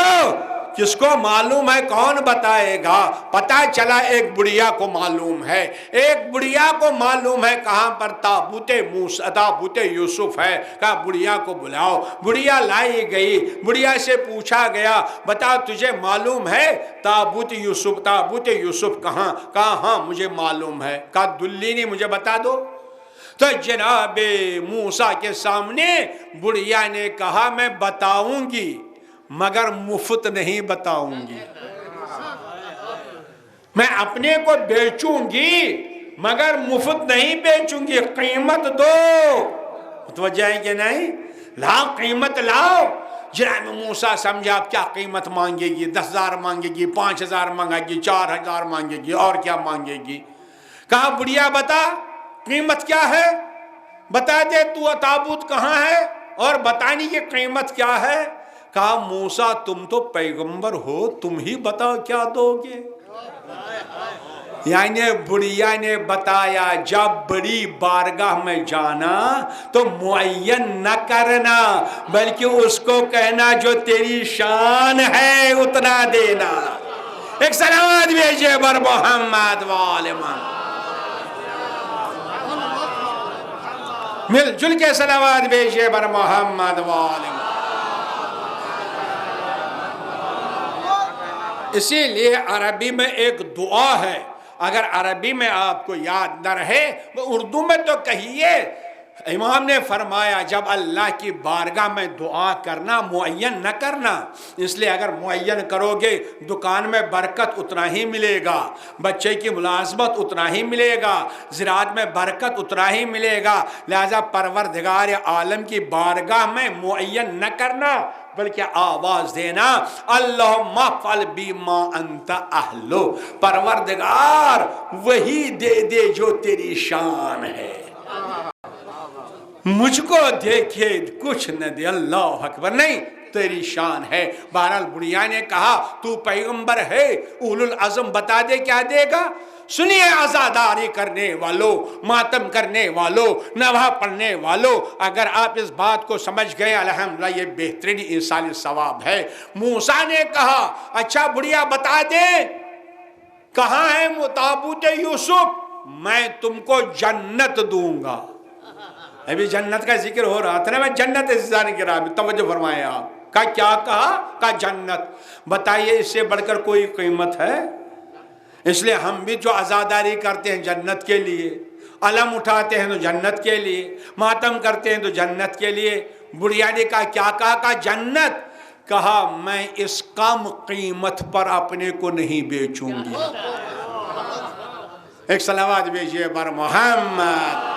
کس کو معلوم ہے کون بتائے گا؟ پتہ چلا ایک بڑھیا کو معلوم ہے، ایک بڑھیا کو معلوم ہے کہاں پر تابوت موسیٰ تابوت یوسف ہے۔ کہا بڑھیا کو بلاؤ، بڑھیا لائی گئی، بڑھیا سے پوچھا گیا بتا تجھے معلوم ہے تابوت یوسف کہاں؟ کہا ہاں مجھے معلوم ہے۔ کہا دلینی مجھے بتا دو۔ تو جناب موسیٰ کے سامنے بڑھیا نے کہا میں بتاؤں گی مگر مفت نہیں بتاؤں گی، میں اپنے کو بیچوں گی مگر مفت نہیں بیچوں گی، قیمت دو۔ متوجہ ہے کہ نہیں؟ لاؤ قیمت لاؤ۔ جناب موسیٰ سمجھا آپ کیا قیمت مانگے گی، 10,000 مانگے گی، 5,000 مانگے گی، 4,000 مانگے گی، اور کیا مانگے گی؟ کہا بڑھیا بتا قیمت کیا ہے، بتا دے تو تابوت کہاں ہے اور بتانے کی قیمت کیا ہے۔ کہا موسیٰ تم تو پیغمبر ہو، تم ہی بتاؤ کیا دو گے۔ یعنی بڑھیا نے بتایا جب بڑی بارگاہ میں جانا تو معین نہ کرنا بلکہ اس کو کہنا جو تیری شان ہے اتنا دینا۔ ایک صلوات بھیجئے بر محمد وآل محمد۔ مل جل کے صلوات بھیجئے بر محمد وآل محمد۔ اسی لیے عربی میں ایک دعا ہے، اگر عربی میں آپ کو یاد نہ رہے وہ اردو میں تو کہیے، امام نے فرمایا جب اللہ کی بارگاہ میں دعا کرنا معین نہ کرنا، اس لیے اگر معین کرو گے دکان میں برکت اتنا ہی ملے گا، بچے کی ملازمت اتنا ہی ملے گا، زراعت میں برکت اتنا ہی ملے گا، لہذا پروردگار عالم کی بارگاہ میں معین نہ کرنا بلکہ آواز دینا اللہم افعل بما انت اہلو، پروردگار وہی دے دے جو تیری شان ہے، مجھ کو دیکھے کچھ نہ دے، اللہ اکبر، نہیں تیری شان ہے۔ بہرحال بڑھیا نے کہا تو پیغمبر ہے، اولو العزم بتا دے کیا دے گا۔ سنیے عزاداری کرنے والوں، ماتم کرنے والوں، نوحہ پڑھنے والوں، اگر آپ اس بات کو سمجھ گئے الحمدللہ یہ بہترین ایصال ثواب ہے۔ موسیٰ نے کہا اچھا بڑھیا بتا دے کہاں ہے تابوت یوسف، میں تم کو جنت دوں گا۔ ابھی جنت کا ذکر ہو رہا تھا نا، میں جنت عزیزان کرام توجہ فرمائے آپ کا کیا کہا جنت۔ بتائیے اس سے بڑھ کر کوئی قیمت ہے؟ اس لیے ہم بھی جو عزاداری کرتے ہیں جنت کے لیے، علم اٹھاتے ہیں تو جنت کے لیے، ماتم کرتے ہیں تو جنت کے لیے۔ بڑھیا نے کہا کیا کہا جنت، کہا میں اس کم قیمت پر اپنے کو نہیں بیچوں گی۔ ایک صلوات بھیجئے بر محمد،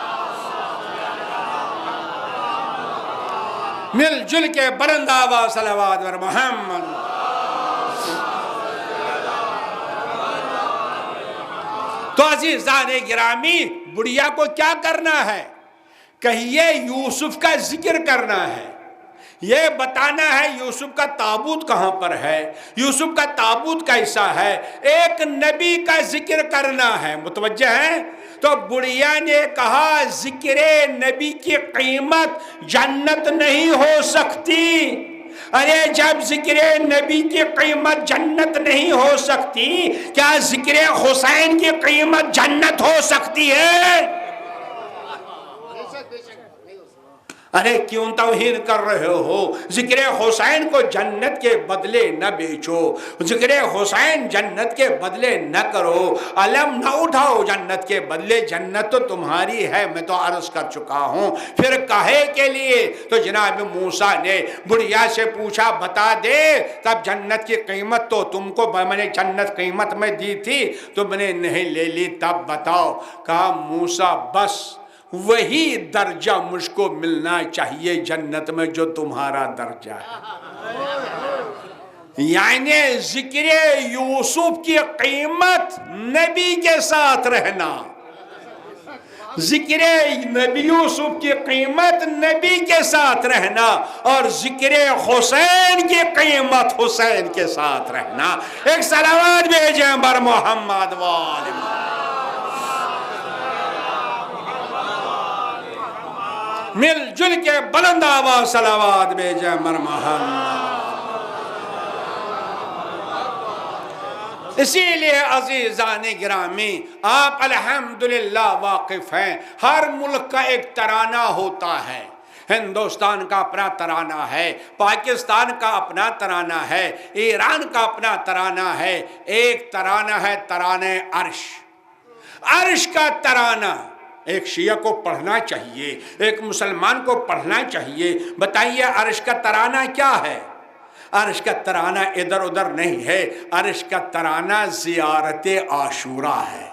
مل جل کے بلند آواز صلوات بر محمد۔ تو عزیزان گرامی بڑھیا کو کیا کرنا ہے؟ کہیے یوسف کا ذکر کرنا ہے، یہ بتانا ہے یوسف کا تابوت کہاں پر ہے، یوسف کا تابوت کیسا ہے، ایک نبی کا ذکر کرنا ہے۔ متوجہ ہیں؟ تو بڑھیا نے کہا ذکر نبی کی قیمت جنت نہیں ہو سکتی۔ ارے جب ذکر نبی کی قیمت جنت نہیں ہو سکتی، کیا ذکر حسین کی قیمت جنت ہو سکتی ہے؟ ارے کیوں توہین کر رہے ہو؟ ذکر حسین کو جنت کے بدلے نہ بیچو، ذکر حسین جنت کے بدلے نہ کرو، علم نہ اٹھاؤ جنت کے بدلے، جنت تو تمہاری ہے، میں تو عرض کر چکا ہوں۔ پھر کہے کے لیے تو جناب موسیٰ نے بڑھیا سے پوچھا بتا دے تب جنت کی قیمت تو تم کو میں نے جنت قیمت میں دی تھی تم نے نہیں لے لی، تب بتاؤ۔ کہا موسیٰ بس وہی درجہ مجھ کو ملنا چاہیے جنت میں جو تمہارا درجہ ہے، یعنی ذکر یوسف کی قیمت نبی کے ساتھ رہنا، ذکر نبی یوسف کی قیمت نبی کے ساتھ رہنا، اور ذکر حسین کی قیمت حسین کے ساتھ رہنا۔ ایک صلوات بھیجیں بر محمد وآل محمد۔ مل جل کے بلند آواز صلوات بھیجیں بر محمد۔ اسی لیے عزیزان گرامی آپ الحمدللہ واقف ہیں، ہر ملک کا ایک ترانہ ہوتا ہے۔ ہندوستان کا اپنا ترانہ ہے، پاکستان کا اپنا ترانہ ہے، ایران کا اپنا ترانہ ہے، ایک ترانہ ہے ترانے عرش، عرش کا ترانہ۔ ایک شیعہ کو پڑھنا چاہیے، ایک مسلمان کو پڑھنا چاہیے۔ بتائیے عرش کا ترانہ کیا ہے؟ عرش کا ترانہ ادھر ادھر نہیں ہے، عرش کا ترانہ زیارت عاشوراء ہے۔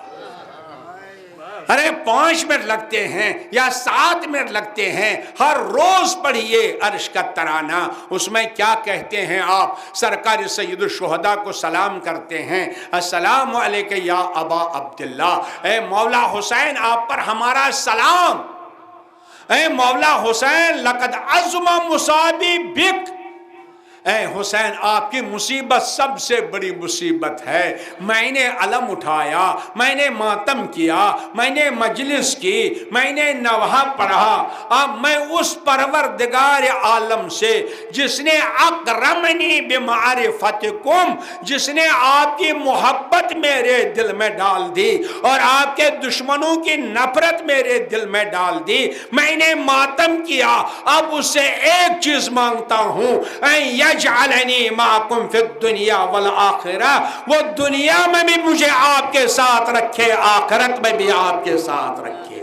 ارے 5 منٹ لگتے ہیں یا 7 منٹ لگتے ہیں، ہر روز پڑھیے عرش کا ترانہ۔ اس میں کیا کہتے ہیں آپ؟ سرکار سید الشہداء کو سلام کرتے ہیں، السلام علیکہ یا ابا عبداللہ، اے مولا حسین آپ پر ہمارا سلام، اے مولا حسین لقد عظم مصابی بک، اے حسین آپ کی مصیبت سب سے بڑی مصیبت ہے۔ میں نے علم اٹھایا، میں نے ماتم کیا، میں نے مجلس کی، میں نے نوحہ پڑھا، اب میں اس پروردگار عالم سے جس نے اکرمنی بمعرفتکم، جس نے آپ کی محبت میرے دل میں ڈال دی اور آپ کے دشمنوں کی نفرت میرے دل میں ڈال دی، میں نے ماتم کیا، اب اس سے ایک چیز مانگتا ہوں، یجعلنی معکم فی الدنیا والآخرہ، وہ دنیا میں بھی مجھے آپ کے ساتھ رکھے، آخرت میں بھی آپ کے ساتھ رکھے۔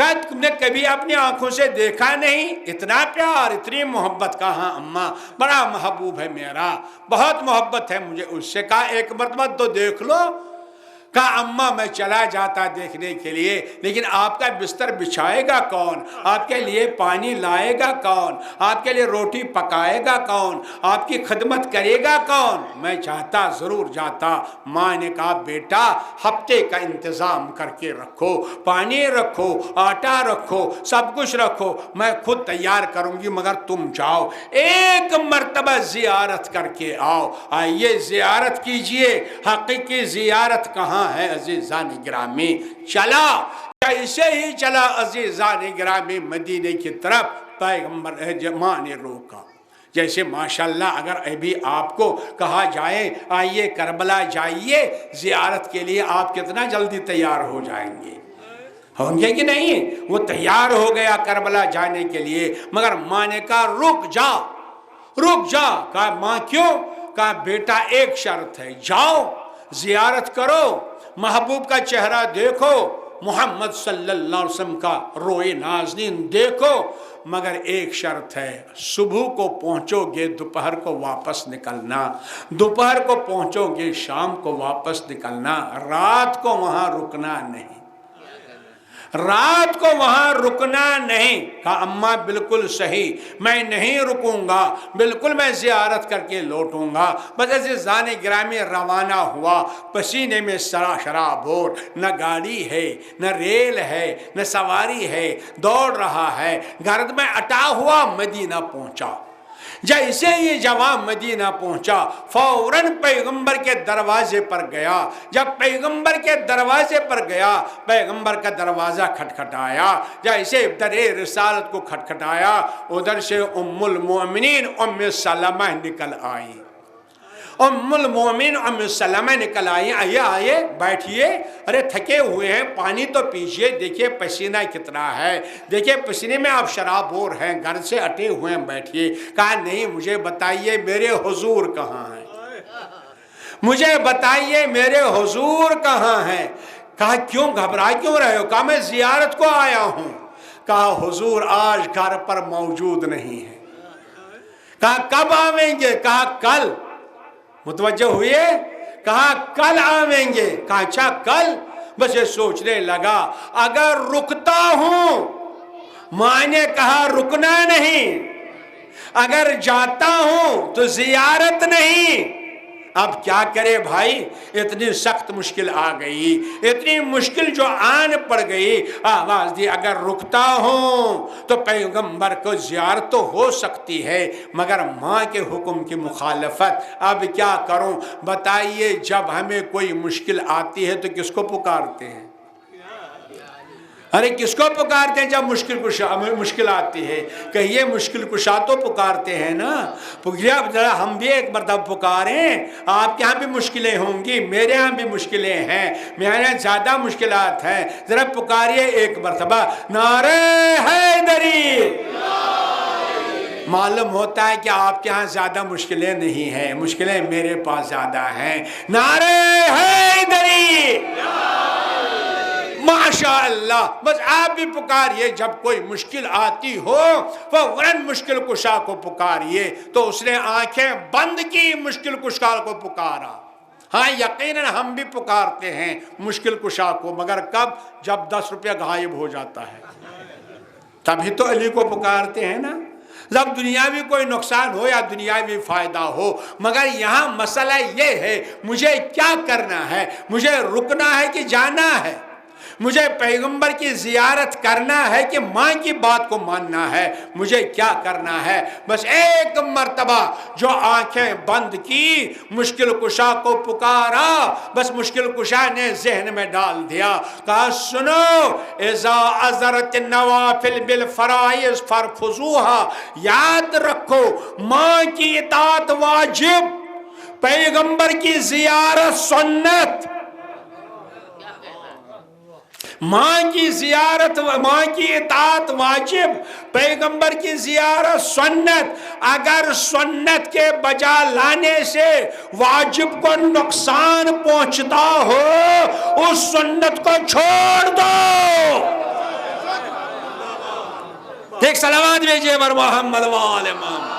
کہا تم نے کبھی اپنی آنکھوں سے دیکھا نہیں؟ اتنا پیار، اتنی محبت؟ کہا اماں بڑا محبوب ہے میرا، بہت محبت ہے مجھے اس سے۔ کہا ایک مرتبہ تو دیکھ لو۔ کہا اماں میں چلا جاتا دیکھنے کے لیے، لیکن آپ کا بستر بچھائے گا کون؟ آپ کے لیے پانی لائے گا کون؟ آپ کے لیے روٹی پکائے گا کون؟ آپ کی خدمت کرے گا کون؟ میں چاہتا ضرور جاتا۔ ماں نے کہا بیٹا ہفتے کا انتظام کر کے رکھو، پانی رکھو، آٹا رکھو، سب کچھ رکھو، میں خود تیار کروں گی، مگر تم جاؤ ایک مرتبہ زیارت کر کے آؤ۔ آئیے زیارت کیجئے۔ حقیقی زیارت کہاں ہے عزیزان گرامی؟ چلا ایسے ہی چلا عزیزان گرامی مدینے کی طرف، پیغمبر ماں نے روکا۔ جیسے ماشاءاللہ اگر ابھی آپ کو کہا جائے آئیے کربلا جائیے زیارت کے لیے، آپ کتنا جلدی تیار ہو جائیں گے؟ ہوں گے کہ نہیں؟ وہ تیار ہو گیا کربلا جانے کے لیے، مگر ماں نے کہا رک جا، رک جا۔ کہا ماں کیوں؟ کہا بیٹا ایک شرط ہے، جاؤ زیارت کرو، محبوب کا چہرہ دیکھو، محمد صلی اللہ علیہ وسلم کا روئے نازنین دیکھو، مگر ایک شرط ہے، صبح کو پہنچو گے دوپہر کو واپس نکلنا، دوپہر کو پہنچو گے شام کو واپس نکلنا، رات کو وہاں رکنا نہیں، رات کو وہاں رکنا نہیں۔ کہا اماں بالکل صحیح، میں نہیں رکوں گا، بالکل میں زیارت کر کے لوٹوں گا۔ بس عزیزان گرامی روانہ ہوا، پسینے میں شرابور، نہ گاڑی ہے نہ ریل ہے نہ سواری ہے، دوڑ رہا ہے، گرد میں اٹا ہوا مدینہ پہنچا۔ جیسے یہ جوان مدینہ پہنچا فوراً پیغمبر کے دروازے پر گیا۔ جب پیغمبر کے دروازے پر گیا، پیغمبر کا دروازہ کھٹکھٹایا، جیسے در رسالت کو کھٹکھٹایا، ادھر سے ام المؤمنین ام سلمہ نکل آئی۔ ام المومن ام سلمہ نکل آئی، آئیے آئیے بیٹھیے، ارے تھکے ہوئے ہیں پانی تو پیجئے، دیکھیے پسینہ کتنا ہے، دیکھیے پسینے میں آپ شرابور ہیں، گھر سے اٹے ہوئے ہیں، بیٹھیے۔ کہا نہیں مجھے بتائیے میرے حضور کہاں ہیں، مجھے بتائیے میرے حضور کہاں ہیں۔ کہا کیوں گھبرا کیوں رہے ہو؟ کہا میں زیارت کو آیا ہوں۔ کہا حضور آج گھر پر موجود نہیں ہے۔ کہا کب آویں گے؟ کہا کل۔ متوجہ ہوئے؟ کہا کل آویں گے۔ کہا اچھا کل؟ بس یہ سوچنے لگا اگر رکتا ہوں، ماں نے کہا رکنا نہیں، اگر جاتا ہوں تو زیارت نہیں، اب کیا کرے بھائی؟ اتنی سخت مشکل آ گئی، اتنی مشکل جو آن پڑ گئی، آواز دی اگر رکتا ہوں تو پیغمبر کو زیارت تو ہو سکتی ہے، مگر ماں کے حکم کی مخالفت، اب کیا کروں؟ بتائیے جب ہمیں کوئی مشکل آتی ہے تو کس کو پکارتے ہیں؟ ارے کس کو پکارتے ہیں جب مشکل آتی ہے؟ کہیے مشکل کشا تو پکارتے ہیں نا۔ ذرا ہم بھی ایک مرتبہ پکاریں، آپ کے ہاں بھی مشکلیں ہوں گی، میرے ہاں بھی مشکلیں ہیں، میرے ہاں زیادہ مشکلات ہیں، ذرا پکاریے ایک مرتبہ نعرہ حیدری۔ معلوم ہوتا ہے کہ آپ کے ہاں زیادہ مشکلیں نہیں ہیں، مشکلیں میرے پاس زیادہ ہیں۔ نعرہ حیدری، ماشاءاللہ۔ بس آپ بھی پکاریے، جب کوئی مشکل آتی ہو فوراً مشکل کشا کو پکاریے۔ تو اس نے آنکھیں بند کی، مشکل کشا کو پکارا۔ ہاں یقیناً ہم بھی پکارتے ہیں مشکل کشا کو، مگر کب؟ جب 10 روپیہ غائب ہو جاتا ہے تبھی تو علی کو پکارتے ہیں نا، جب دنیاوی کوئی نقصان ہو یا دنیاوی فائدہ ہو۔ مگر یہاں مسئلہ یہ ہے مجھے کیا کرنا ہے، مجھے رکنا ہے کہ جانا ہے، مجھے پیغمبر کی زیارت کرنا ہے کہ ماں کی بات کو ماننا ہے، مجھے کیا کرنا ہے؟ بس ایک مرتبہ جو آنکھیں بند کی، مشکل کشا کو پکارا، بس مشکل کشا نے ذہن میں ڈال دیا، کہا سنو اذا عذرت النوافل بالفرائض فرفضوها، یاد رکھو ماں کی اطاعت واجب، پیغمبر کی زیارت سنت۔ ماں کی زیارت، ماں کی اطاعت واجب، پیغمبر کی زیارت سنت۔ اگر سنت کے بجا لانے سے واجب کو نقصان پہنچتا ہو، اس سنت کو چھوڑ دو۔ ایک صلوات بھیجیے بر محمد وآل محمد۔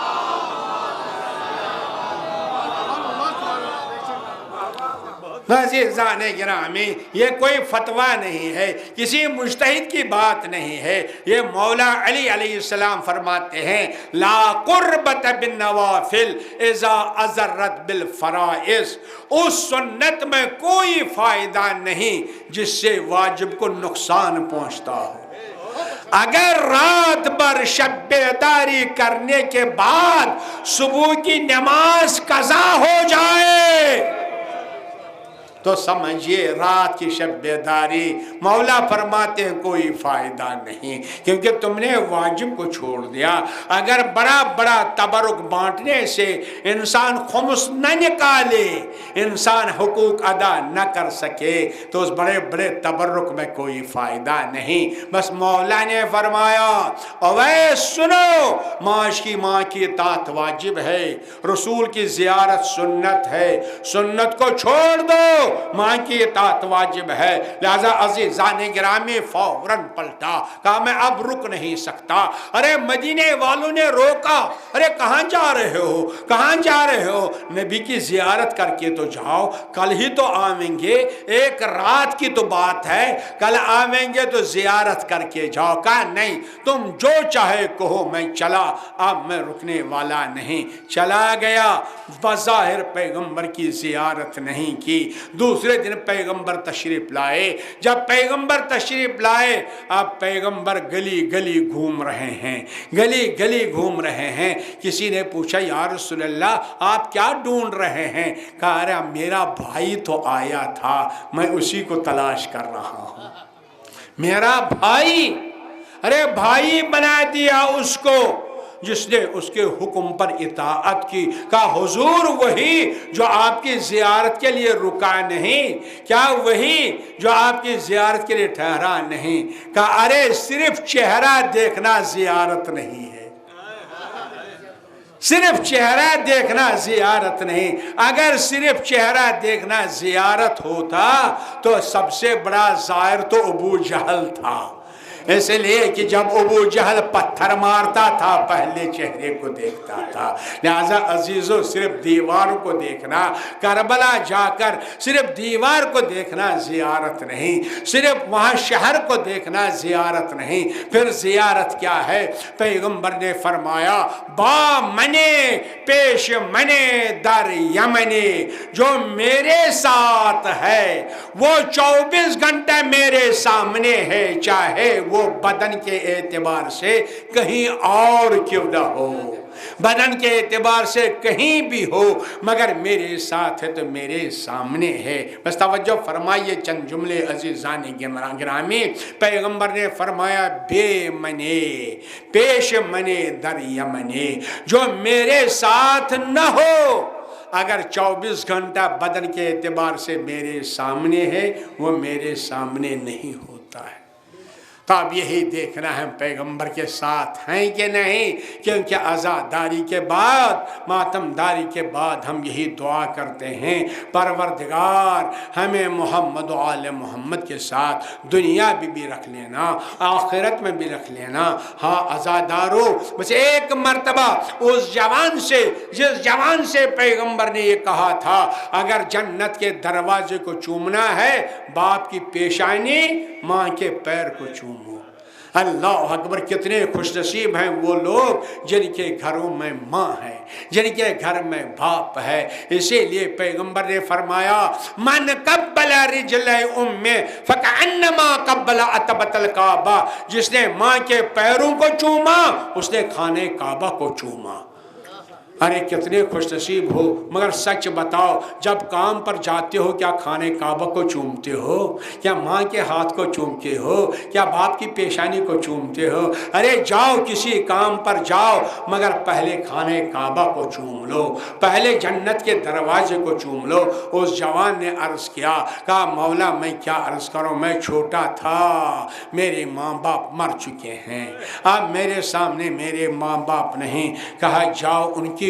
عزیزان گرامی، یہ کوئی فتویٰ نہیں ہے، کسی مجتہد کی بات نہیں ہے، یہ مولا علی علیہ السلام فرماتے ہیں لا قربت بالنوافل اذا اضرت بالفرائض، اس سنت میں کوئی فائدہ نہیں جس سے واجب کو نقصان پہنچتا ہو۔ اگر رات بھر شب بیداری کرنے کے بعد صبح کی نماز قضا ہو جائے تو سمجھئے رات کی شب بیداری مولا فرماتے ہیں کوئی فائدہ نہیں، کیونکہ تم نے واجب کو چھوڑ دیا۔ اگر بڑا بڑا تبرک بانٹنے سے انسان خمس نہ نکالے، انسان حقوق ادا نہ کر سکے تو اس بڑے بڑے تبرک میں کوئی فائدہ نہیں۔ بس مولا نے فرمایا اویس سنو، معاش کی ماں کی اطاعت واجب ہے، رسول کی زیارت سنت ہے، سنت کو چھوڑ دو، ماں کی اطاعت واجب ہے۔ لہذا عزیزان گرامی فوراً پلٹا، کہا میں اب رک نہیں سکتا۔ ارے مدینے والوں نے روکا، ارے کہاں جا رہے ہو، کہاں جا رہے ہو؟ نبی کی زیارت کر کے تو جاؤ، کل ہی تو آویں گے، ایک رات کی تو بات ہے، کل آویں گے تو زیارت کر کے جاؤ۔ کہا نہیں، تم جو چاہے کہو، میں چلا، اب میں رکنے والا نہیں۔ چلا گیا، بظاہر پیغمبر کی زیارت نہیں کی۔ دوسرے دن پیغمبر تشریف لائے، جب پیغمبر تشریف لائے اب پیغمبر گلی گلی گھوم رہے ہیں، گلی گلی گھوم رہے ہیں۔ کسی نے پوچھا یا رسول اللہ آپ کیا ڈھونڈ رہے ہیں؟ کہا ارے میرا بھائی تو آیا تھا، میں اسی کو تلاش کر رہا ہوں۔ میرا بھائی، ارے بھائی بنا دیا اس کو جس نے اس کے حکم پر اطاعت کی۔ کہا حضور وہی جو آپ کی زیارت کے لیے رکا نہیں، کیا وہی جو آپ کی زیارت کے لیے ٹھہرا نہیں؟ کہا ارے صرف چہرہ دیکھنا زیارت نہیں ہے، صرف چہرہ دیکھنا زیارت نہیں۔ اگر صرف چہرہ دیکھنا زیارت ہوتا تو سب سے بڑا زائر تو ابو جہل تھا، اس لیے کہ جب ابو جہل پتھر مارتا تھا پہلے چہرے کو دیکھتا تھا۔ لہذا عزیزو صرف دیوار کو دیکھنا، کربلا جا کر صرف دیوار کو دیکھنا زیارت نہیں، صرف وہاں شہر کو دیکھنا زیارت نہیں۔ پھر زیارت کیا ہے؟ پیغمبر نے فرمایا با منے پیش منے در یمنے، جو میرے ساتھ ہے وہ 24 گھنٹے میرے سامنے ہے، چاہے وہ بدن کے اعتبار سے کہیں اور کیوں نہ ہو، بدن کے اعتبار سے کہیں بھی ہو، مگر میرے ساتھ ہے تو میرے سامنے ہے۔ بس توجہ فرمائیے چند جملے عزیزان گرامی۔ پیغمبر نے فرمایا بے منے پیش منے در یمنے، جو میرے ساتھ نہ ہو، اگر 24 گھنٹہ بدن کے اعتبار سے میرے سامنے ہے وہ میرے سامنے نہیں ہوتا ہے۔ تو اب یہی دیکھنا ہے پیغمبر کے ساتھ ہیں کہ نہیں، کیونکہ عزاداری کے بعد، ماتمداری کے بعد ہم یہی دعا کرتے ہیں پروردگار ہمیں محمد و آل محمد کے ساتھ دنیا بھی رکھ لینا، آخرت میں بھی رکھ لینا۔ ہاں عزادارو، بس ایک مرتبہ اس جوان سے، جس جوان سے پیغمبر نے یہ کہا تھا اگر جنت کے دروازے کو چومنا ہے باپ کی پیشانی، ماں کے پیر کو چومو۔ اللہ اکبر، کتنے خوش نصیب ہیں وہ لوگ جن کے گھروں میں ماں ہے، جن کے گھر میں باپ ہے۔ اسی لیے پیغمبر نے فرمایا من قبل رجل ام فکأنما قبل عتبۃ الکعبہ، جس نے ماں کے پیروں کو چوما اس نے خانہ کعبہ کو چوما۔ ارے کتنے خوش نصیب ہو، مگر سچ بتاؤ جب کام پر جاتے ہو کیا خانہ کعبہ کو چومتے ہو؟ کیا ماں کے ہاتھ کو چومتے ہو؟ کیا باپ کی پیشانی کو چومتے ہو؟ ارے جاؤ کسی کام پر جاؤ مگر پہلے خانہ کعبہ کو چوم لو، پہلے جنت کے دروازے کو چوم لو۔ اس جوان نے عرض کیا، کہا مولا میں کیا عرض کروں، میں چھوٹا تھا، میرے ماں باپ مر چکے ہیں، اب میرے سامنے میرے ماں باپ نہیں۔ کہا جاؤ ان کی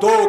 2